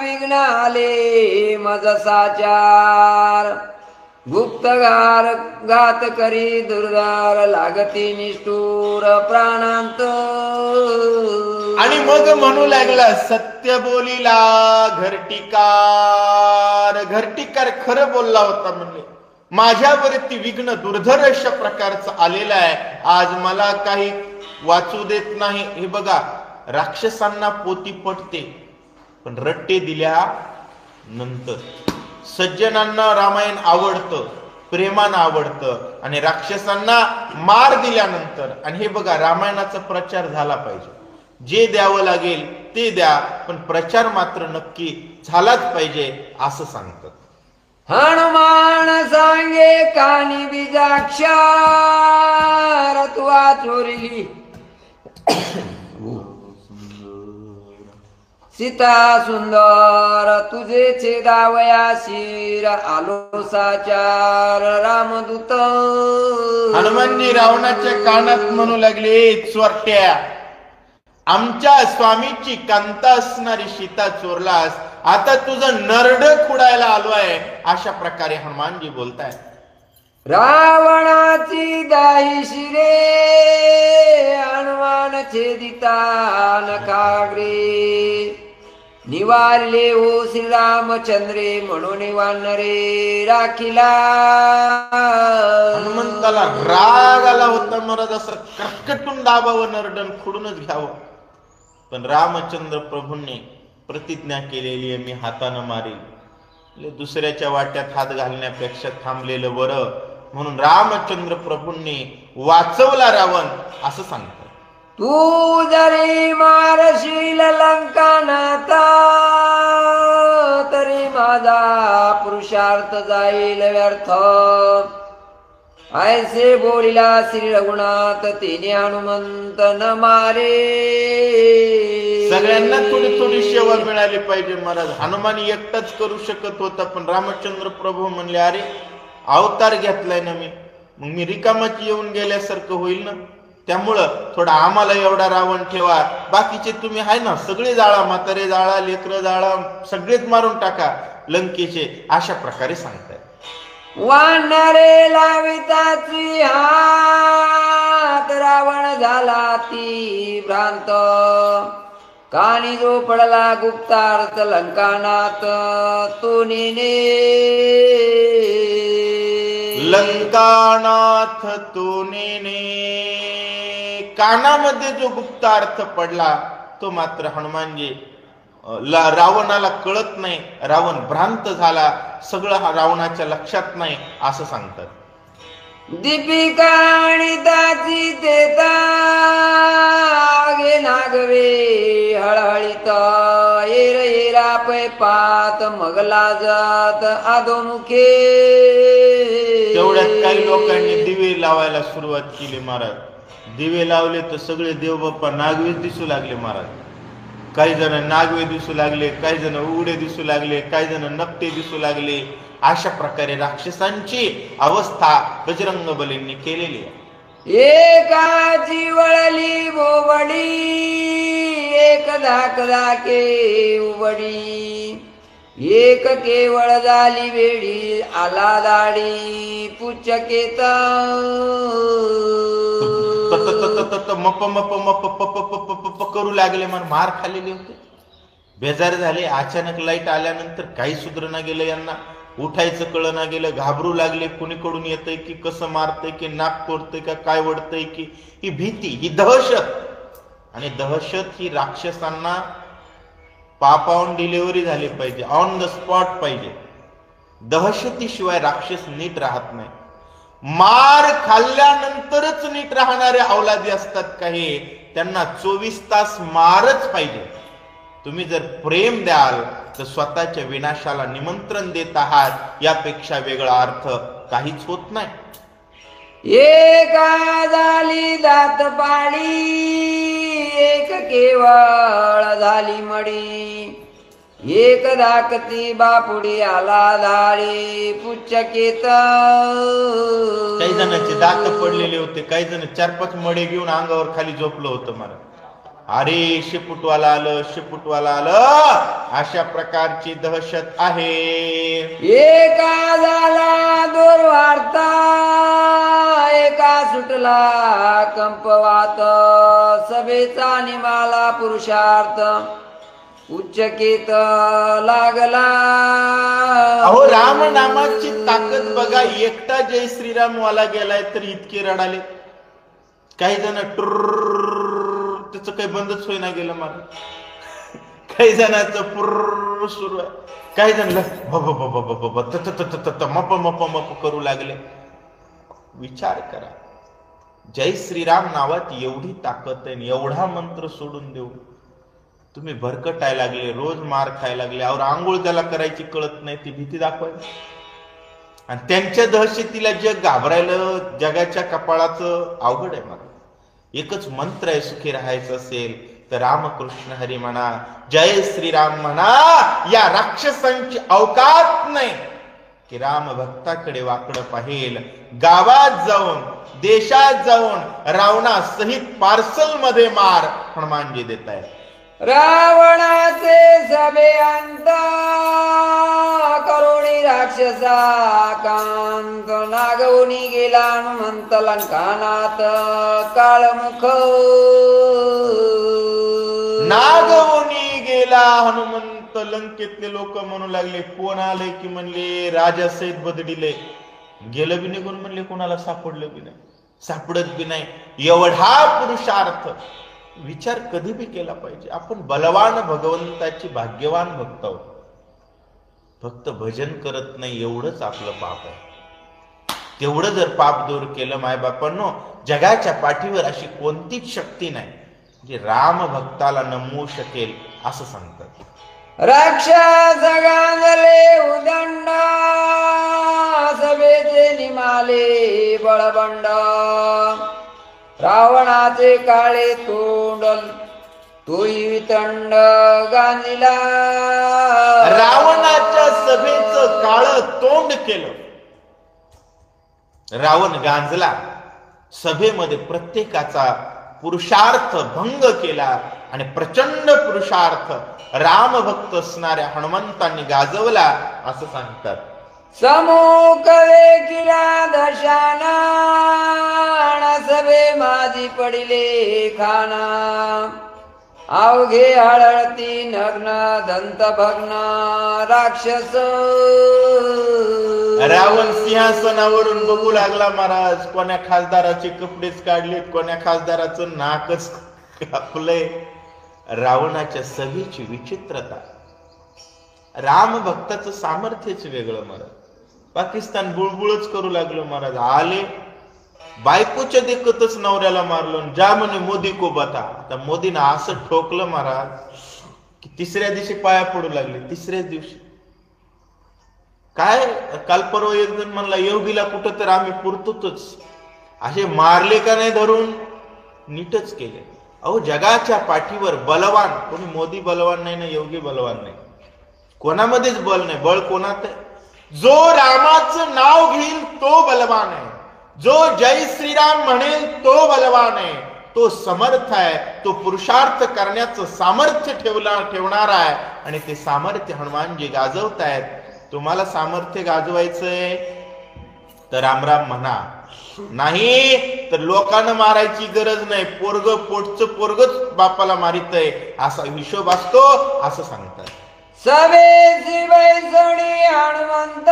विघ्न आले मज साचार. गुप्त घात करी दुर्गार लागती निष्ठूर प्राणांत. आणि मग म्हणू लागला, सत्य बोलीला घरटिकार. घरटिकार खरं बोलला होता म्हणले, माझ्यावरती विघ्न दुर्धर अशा प्रकारचं आलेलं आहे. आज मला काही वाचू देत नाही. हे बघा, राक्षसांना पोती पटते, पण रट्टे दिल्या नंतर. सज्जनांना रामायण आवडतं, प्रेमानं आवडतं, आणि राक्षसांना मार दिल्यानंतर. आणि हे बघा, रामायणाचा प्रचार झाला पाहिजे. जे द्यावं लागेल ते द्या, पण प्रचार मात्र नक्की झालाच पाहिजे असं सांगतात. हनुमान सांगे कानी बीजाक्षर तुवा चोरली. सीता सुंदर तुझे छेदावया शिर आलो साचार रामदूत. हनुमानजी रावणाच्या कानात म्हणू लागले, चोरट्या, आमच्या स्वामीची कांता असणारी सीता चोरलास, आता तुझं नरड खुडायला आलो आहे. अशा प्रकारे हनुमानजी बोलताय. रावणाची दाही शिरे हनुमान छेदिता नखाग्रे. निवारले हो श्रीरामचंद्रे म्हणून वानरे राखिला. हनुमंताला राग आला होता, महाराज असं कर्कटून दाबावं, नरडन खुडूनच घ्यावं. पण रामचंद्र प्रभूंनी प्रतिज्ञा केलेली आहे, मी हातानं मारेल. दुसऱ्याच्या वाट्यात हात घालण्यापेक्षा थांबलेलं बरं, म्हणून रामचंद्र प्रभूंनी वाचवला रावण असं सांगतात. तू जरी मारशील लंकानाथा तरी माझा पुरुषार्थ जाईल व्यर्थ. ऐसे बोलिला श्री रघुनाथ तिने हनुमंत न मारे. सगळ्यांना थोडी थोडी सेवा मिळाली पाहिजे महाराज. हनुमान एकटाच करू शकत होता, पण रामचंद्र प्रभू म्हणले, अरे अवतार घेतलाय ना मी, मग मी रिकामाची येऊन गेल्यासारखं होईल ना. त्यामुळं थोडा आम्हाला एवढा रावण ठेवा, बाकीचे तुम्ही आहे ना सगळे जाळा, म्हातारे जाळा, लेकरं जाळा, सगळेच मारून टाका लंकेचे. अशा प्रकारे सांगताय. वानरे लाविताची हात रावण झाला ती भ्रांत. कानी जो पडला गुप्तार्थ लंकानाथ तो नेने. लंकानाथ तो नेने. कानामध्ये जो गुप्तार्थ पडला तो मात्र हनुमानजी रावणाला कळत नाही. रावण भ्रांत झाला, सगळं रावणाच्या लक्षात नाही असं सांगतात. दीपिका आणि दाची देता गे नागवे हळहळीत. येर येरा पै पात मगला जात अधोमुखे. तेवढ्यात काही लोकांनी दिवे लावायला सुरुवात केली महाराज. दिवे लावले तर सगळे देवबाप्पा नागवे दिसू लागले महाराज. काही जण नागवे दिसू लागले, काही जण उघडे दिसू लागले, काही जण नकटे दिसू लागले. अशा प्रकारे राक्षसांची अवस्था बजरंग बलींनी केलेली आहे. एकाची वळली बोबडी एक धाक धाके उबडी. एक केवळ झाली वेडी आला दाढी पुच्चकेता. मप मप मप पप करू लागले, मन मार खाल्लेले होते, बेजार झाले. अचानक लाईट आल्यानंतर काही सुधरणा गेलं यांना, उठायचं कळना गेलं, घाबरू लागले. कुणीकडून येतंय की कसं मारतंय की नाक तोडतंय का काय वडतंय की. ही भीती, ही दहशत. आणि दहशत ही राक्षसांना पाप ऑन डिलिव्हरी झाली पाहिजे, ऑन द स्पॉट पाहिजे. दहशतीशिवाय राक्षस नीट राहत नाही. मार खाल्ल्यानंतरच नीट राहणारे अवलादी असतात काही, त्यांना 24 तास मारच पाहिजे. तुम्ही जर प्रेम द्याल तर स्वतःच्या विनाशाला निमंत्रण देत आहात, यापेक्षा वेगळा अर्थ काहीच होत नाही. एका झाली दात पाळी, एक केवळ झाली मडी. एक धाकती बापुडी आला धाडी, पुच्चकेत काही जणांचे दात पडलेले होते, काही जण 4-5 मडे घेऊन अंगावर खाली झोपलं होतं. मला अरे शेपुटवाला आलं, शेपुटवाला आलं, अशा प्रकारची दहशत आहे. एका झाला दुर्वार्ता, एका सुटला कंपवात. सभेचा निमाला पुरुषार्थ, उच्चकेत लागला. अहो राम नामाची ताकद बघा. एकटा जय श्रीराम वाला गेलाय तर इतके रडाले. काही जण त्याचं काही बंदच होईना गेलं मला. काही जणांचं पुर्र सुरू आहे, काही जण मप मप मप करू लागले. विचार करा, जय श्रीराम नावात एवढी ताकद आहे, एवढा मंत्र सोडून देऊ तुम्ही भरकटायला लागले, रोज मार खायला लागले. और आंघोळ त्याला करायची कळत नाही, ती भीती दाखवायची. आणि त्यांच्या दहशतीला जग घाबरायला, जगाच्या कपाळाचं अवघड आहे. मला एकच मंत्र आहे, सुखी राहायचं असेल तर रामकृष्ण हरी म्हणा, जय श्रीराम म्हणा. या राक्षसांची अवकात नाही की राम भक्ताकडे वाकडं पाहिल. गावात जाऊन, देशात जाऊन रावणा सहित पार्सल मध्ये मार हनुमानजी देत आहेत. रावणाचे सभे अंत, करुणी राक्षसा कांत. नागवणी गेला हनुमंत लंकानाथ, काळमुख नागवणी गेला हनुमंत. लंकेतले लोक म्हणू लागले, कोण आले की म्हणले राजा सहित बदडीले. गेलं बी निघून म्हणले, कोणाला सापडलं बी नाही, सापडत बी नाही. एवढा पुरुषार्थ विचार कधी बी केला पाहिजे. आपण बलवान भगवंताची भाग्यवान भक्त आहोत. फक्त भजन करत नाही एवढंच आपलं पाप आहे. तेवढं जर पाप दूर केलं मायबापांनो, जगाच्या पाठीवर अशी कोणतीच शक्ती नाही जी राम भक्ताला नमवू शकेल असं सांगतात. राक्षस गांजले उदंड, सभेचे निमाले बळबंड. रावणाचे काळे तोंड, तोही वितंड गांजिला. रावणाच्या सभेचं काळं तोंड केलं. रावण गांजला, सभेमध्ये प्रत्येकाचा पुरुषार्थ भंग केला आणि प्रचंड पुरुषार्थ रामभक्त असणाऱ्या हनुमंतांनी गाजवला असं सांगतात. समूक वेकिला दशाना, सभे माझी पडिले खाना. अवघे हळती नग्न दंत भग्न राक्षस. रावण सिंहासनावरून बघू लागला महाराज. कोण्या खासदाराचे कपडेच काढलेत, कोण्या खासदाराचं नाकच कापलंय. रावणाच्या सभेची विचित्रता. राम भक्ताचं सामर्थ्यच वेगळं महाराज. पाकिस्तान बुळबुळच करू लागलो महाराज. आले बायकोच्या देखतच नवऱ्याला मारलं, जा म्हणे मोदी को बता. आता मोदीनं असं ठोकलं महाराज की तिसऱ्या दिवशी पाया पडू लागले. तिसऱ्याच दिवशी काय, काल परवा एक जण म्हणला योगीला कुठं तर आम्ही पुरतोच. असे मारले का नाही धरून, नीटच केले. अहो जगाच्या पाठीवर बलवान कोणी, मोदी बलवान नाही ना, योगी बलवान नाही, कोणामध्येच बल नाही. बळ कोणात आहे? जो रामाचं नाव घेईल तो बलवान आहे. जो जय श्रीराम म्हणेल तो बलवान आहे, तो समर्थ आहे, तो पुरुषार्थ करण्याचं सामर्थ्य ठेवणारा आहे. आणि ते सामर्थ्य हनुमानजी गाजवतायत. तुम्हाला सामर्थ्य गाजवायचंय तर रामराम म्हणा, नाही तर लोकांना मारायची गरज नाही. पोरग पोटचं पोरगच बापाला मारितय असा हिशोब असतो असं सांगतात. सभेची बैसणी हनुमंत,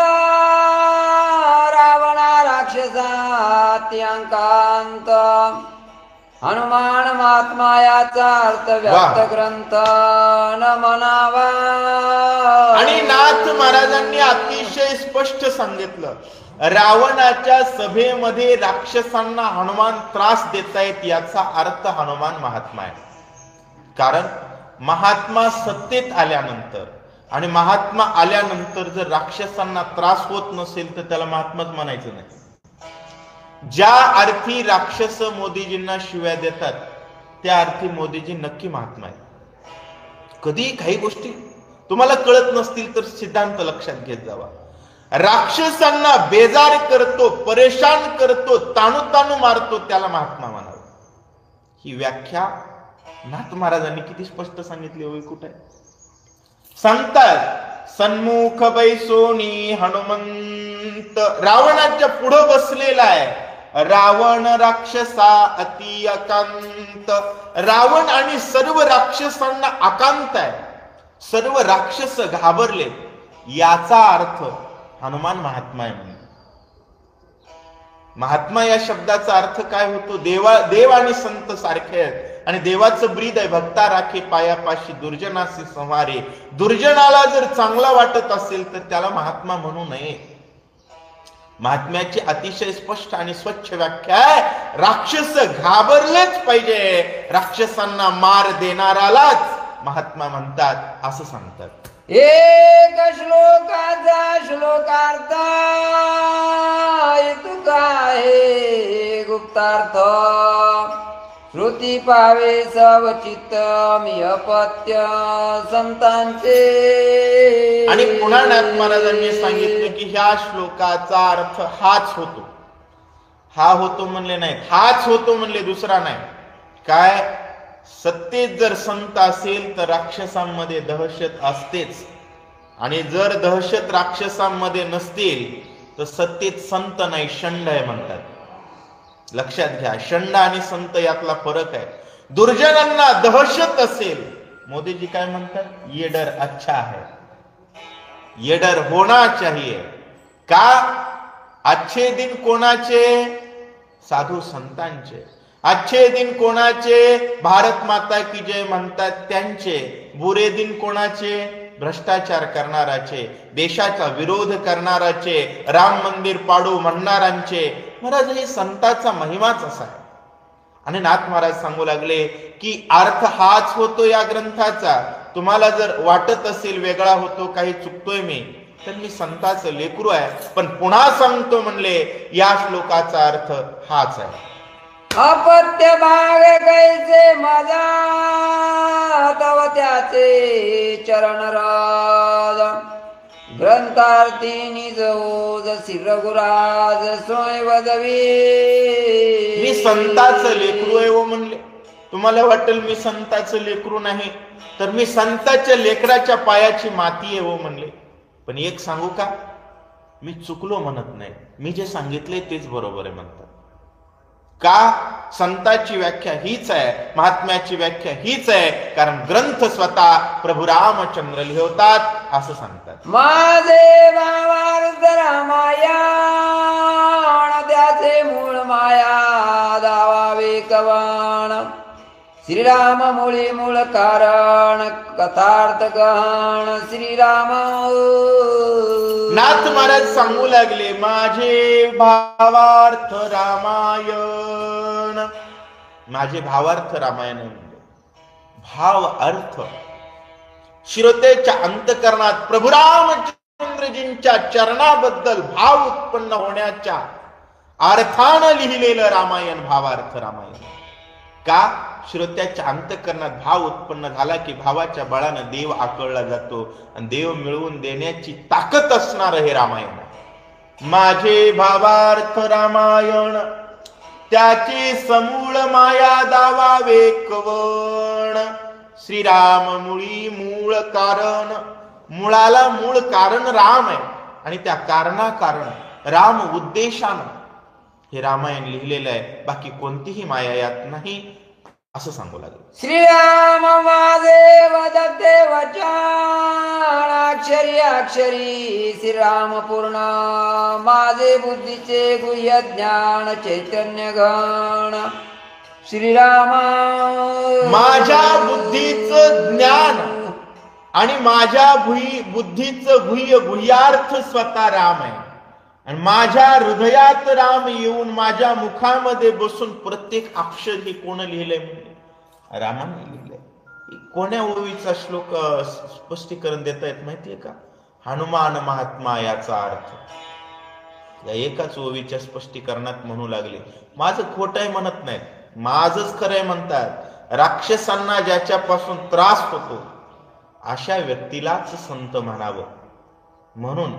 रावणा राक्षसा त्यांकांत. हनुमान महात्मा याचा अर्थ व्यक्त ग्रंथ न म्हणावा. आणि नाथ महाराजांनी अतिशय स्पष्ट सांगितलं, रावणाच्या सभेमध्ये राक्षसांना हनुमान त्रास देतायत याचा अर्थ हनुमान महात्मा आहे. कारण महात्मा सत्तेत आल्यानंतर आणि महात्मा आल्यानंतर जर राक्षसांना त्रास होत नसेल तर त्याला महात्माच म्हणायचं नाही. ज्या अर्थी राक्षस मोदीजींना शिव्या देतात त्या अर्थी मोदीजी नक्की महात्मा आहे. कधी काही गोष्टी तुम्हाला कळत नसतील तर सिद्धांत लक्षात घेत जावा. राक्षसांना बेजार करतो, परेशान करतो, ताणू ताणू मारतो, त्याला महात्मा म्हणावं. ही व्याख्या नाथ महाराजांनी किती स्पष्ट सांगितली. होय कुठे सांगतात, सन्मुख बैसोनी हनुमंत रावणाच्या पुढे बसलेला आहे. रावण राक्षसा अति अकांत. रावण आणि सर्व राक्षसांना अकांत आहे. सर्व राक्षस घाबरले. याचा अर्थ हनुमान महात्मा आहे म्हणून. महात्मा या शब्दाचा अर्थ काय होतो? देव आणि संत सारखे आहेत आणि देवाचं ब्रीद आहे, भक्ता राखे पायापाशी दुर्जनासी संहारे. दुर्जनाला जर चांगला वाटत असेल तर त्याला महात्मा म्हणू नये. महात्म्याची अतिशय स्पष्ट आणि स्वच्छ व्याख्या आहे. राक्षस घाबरलेच पाहिजे, राक्षसांना मार देणारालाच महात्मा म्हणतात असं सांगतात. एक श्लोकाचा श्लोकार्थ तुका आहे गुप्तार्थ. श्रुती पावे सवचित मी अपत्य संतांचे. आणि पुन्हा नाथ महाराजांनी सांगितलं की ह्या श्लोकाचा अर्थ हाच होतो. हा होतो म्हणले नाही, हाच होतो म्हणले, दुसरा नाही. काय? सत्तेत जर संत असेल तर राक्षसांमध्ये दहशत असतेच, आणि जर दहशत राक्षसांमध्ये नसतील तर सत्तेत संत नाही, षंड आहे म्हणतात. लक्षात घ्या, षंड आणि संत यातला फरक आहे. दुर्जनांना दहशत असेल, मोदीजी काय म्हणतात? ये डर अच्छा है, ये डर होना चाहिए. का? अच्छे दिन कोणाचे? साधू संतांचे. अच्छे दिन कोणाचे? भारत माता की जय म्हणतात त्यांचे. बुरे दिन कोणाचे? भ्रष्टाचार करणाराचे, देशाचा विरोध करणाराचे, राम मंदिर पाडू म्हणणारांचे. महाराज, हे संताचा महिमाच असा आहे. आणि नाथ महाराज सांगू लागले की अर्थ हाच होतो या ग्रंथाचा. तुम्हाला जर वाटत असेल वेगळा होतो, काही चुकतोय मी, तर मी संताचं लेकरू आहे. पण पुन्हा सांगतो म्हणले, या श्लोकाचा अर्थ हाच आहे. अपत्य भाग कैसे माझा तव त्याचे चरण राज. ग्रंथार्थी निज ओज रघुराज सोय वदवी. मी संताचं लेकरू आहे हो म्हणले. तुम्हाला वाटेल मी संताचं लेकरू नाही, तर मी संताच्या लेकराच्या पायाची माती आहे हो म्हणले. पण एक सांगू का, मी चुकलो म्हणत नाही, मी जे सांगितले तेच बरोबर आहे म्हणतात. का? संताची व्याख्या हीच आहे, महात्म्याची व्याख्या हीच आहे, कारण ग्रंथ स्वतः प्रभू रामचंद्र लिहवतात असं सांगतात. माझे भावार्थ रामायण त्याचे मूळ माया दावावे कवण. श्रीराम मुळे मूळ कारण कथार्थ गहन श्रीराम. नाथ महाराज सांगू लागले, माझे भावार्थ रामायण. माझे भावार्थ रामायण म्हणजे भाव अर्थ श्रोतेच्या अंतकरणात प्रभू रामचंद्रजींच्या चरणाबद्दल भाव उत्पन्न होण्याच्या अर्थानं लिहिलेलं रामायण भावार्थ रामायण. का? श्रोत्याच्या अंतकरणात भाव उत्पन्न झाला की भावाच्या बळानं देव आकळला जातो आणि देव मिळवून देण्याची ताकद असणार हे रामायण. माझे भावार्थ रामायण त्याची समूळ माया दावावे कवण. श्रीराम मुळी मूळ कारण. मुळाला मूळ कारण राम आहे आणि त्या कारणाकारण राम उद्देशानं हे रामायण लिहिलेलं आहे. बाकी कोणतीही माया यात नाही असं सांगू लागले. श्रीराम माझे वदते वचन अक्षरी अक्षरी श्रीराम पूर्ण. माझे बुद्धीचे गुह्य ज्ञान चैतन्य गण. श्रीराम माझ्या बुद्धीचं ज्ञान आणि माझ्या बुद्धीचं गुह्य गुह्यार्थ स्वतः राम आहे. आणि माझ्या हृदयात राम येऊन माझ्या मुखामध्ये बसून प्रत्येक अक्षर हे कोण लिहिलंय म्हणजे रामाने लिहिलंय. कोण्या ओळीचा श्लोक स्पष्टीकरण देता येत माहितीये का? हनुमान महात्मा याचा अर्थ. या एकाच ओवीच्या स्पष्टीकरणात म्हणू लागले, माझं खोटं आहे म्हणत नाहीत, माझंच खरंय म्हणतात. राक्षसांना ज्याच्यापासून त्रास होतो अशा व्यक्तीलाच संत म्हणावं. म्हणून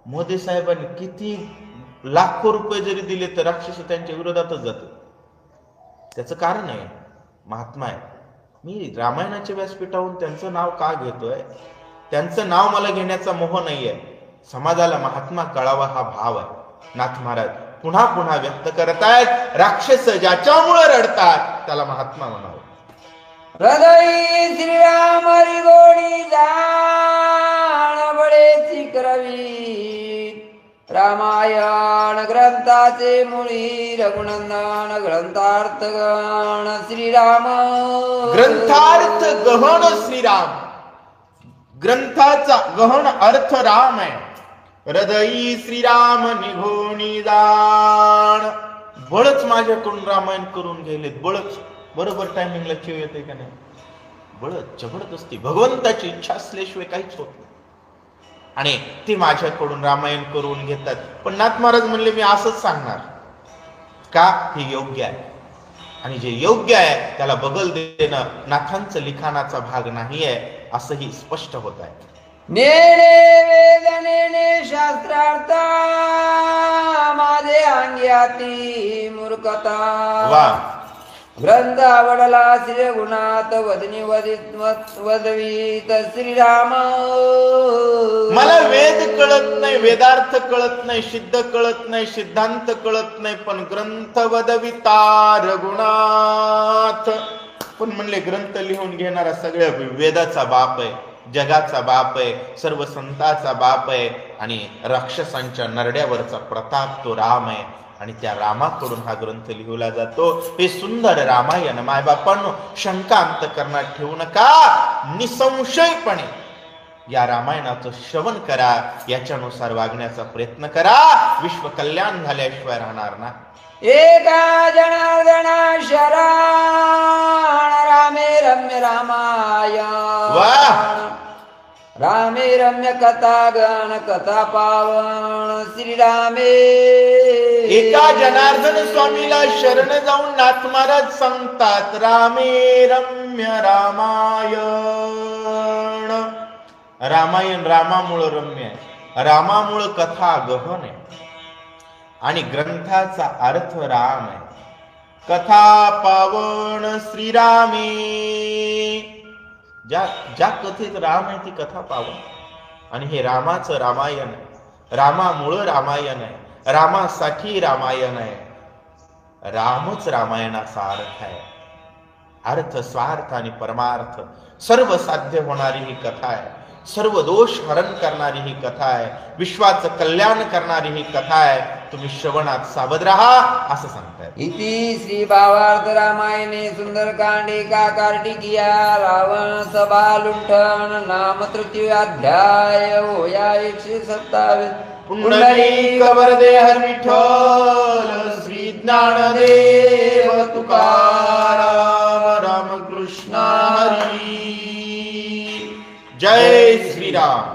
मोदी साहेबांनी किती लाखो रुपये जरी दिले तर राक्षस त्यांच्या विरोधातच जातात. त्याचं कारण आहे, महात्मा आहे. मी रामायणाच्या व्यासपीठावरून त्यांचं नाव का घेतोय? त्यांचं नाव मला घेण्याचा मोह नाहीये. समाजाला महात्मा कळावा हा भाव आहे. नाथ महाराज पुन्हा पुन्हा व्यक्त करतायत, राक्षस ज्याच्यामुळे रडतात त्याला महात्मा म्हणावं. हृदय श्रीराम हरी गोडी जाण बळेची करवी, रामायण ग्रंथाचे मुळी रघुनंदन ग्रंथार्थ गण श्रीराम. ग्रंथार्थ गहन श्रीराम, ग्रंथाचा गहन अर्थ राम आहे. हृदयी श्रीराम निघोनी जाण. बळच माझ्याकडून रामायण करून गेलेत, बळच. बरोबर टायमिंगला चेव येते का नाही? बळच जबरदस्ती, भगवंताची इच्छा असल्याशिवाय काहीच होत नाही. आणि ते माझ्याकडून रामायण करून घेतात. पण नाथ महाराज म्हणले, मी असंच सांगणार का? हे योग्य आहे, आणि जे योग्य आहे त्याला बगल देणं नाथांचं लिखाणाचा भाग नाही आहे, असंही स्पष्ट होत आहे. नेणे वेदनेने शास्त्रार्थ माझे अंगी हाती मूर्खता. वा. ग्रंथ आवडला श्री गुणात वदनी वदवीत श्रीराम. मला वेद कळत नाही, वेदार्थ कळत नाही, सिद्ध कळत नाही, सिद्धांत कळत नाही, पण ग्रंथ वदविता रघुनाथ. पण म्हणले ग्रंथ लिहून घेणारा सगळ्या वेदाचा बाप आहे, जगाचा बाप आहे, सर्व संताचा बाप आहे, आणि राक्षसांच्या नरड्यावरचा प्रताप तो राम आहे. आणि त्या रामाकडून हा ग्रंथ लिहिला जातो. हे सुंदर रामायण मायबापांनो, शंका अंतकरणात ठेवू नका, निसंशयपणे या रामायणाचं श्रवण करा, याच्यानुसार वागण्याचा प्रयत्न करा. विश्व कल्याण झाल्याशिवाय राहणार ना. एका जनार्दना शरण रामे रम्य रामायण. वाह. रामे रम्य कथा गण कथा पावन श्रीरामे. एका जनार्दन स्वामीला शरण जाऊन नाथ महाराज सांगतात, रामे रम्य रामायण. रामायण रामामुळं रम्य आहे, रामामुळं कथा गहन आहे, आणि ग्रंथाचा अर्थ राम आहे. कथा पावन श्रीरामे. ज्या कथेत राम आहे ती कथा पावन, आणि हे रामाचं रामायण आहे. रामामुळं रामायण आहे, रामासाठी रामायण आहे. रामच रामायणाचा अर्थ आहे. अर्थ, स्वार्थ आणि परमार्थ सर्व साध्य होणारी ही कथा आहे. सर्व दोष हरण करणारी ही कथा आहे. विश्वाचं कल्याण करणारी ही कथा आहे. तुम्ही श्रवणात सावध राहा, असं सांगताय. इति श्री भावार्थ रामायणे सुंदरकांडे का कार्तिकीया रावण सभा लुंठन नाम तृतीय अध्याय होया 127. पुंडलिक वरदे हर विठ्ठल, श्री ज्ञानदेव तुकाराम, रामकृष्ण हरी. जय श्रीराम.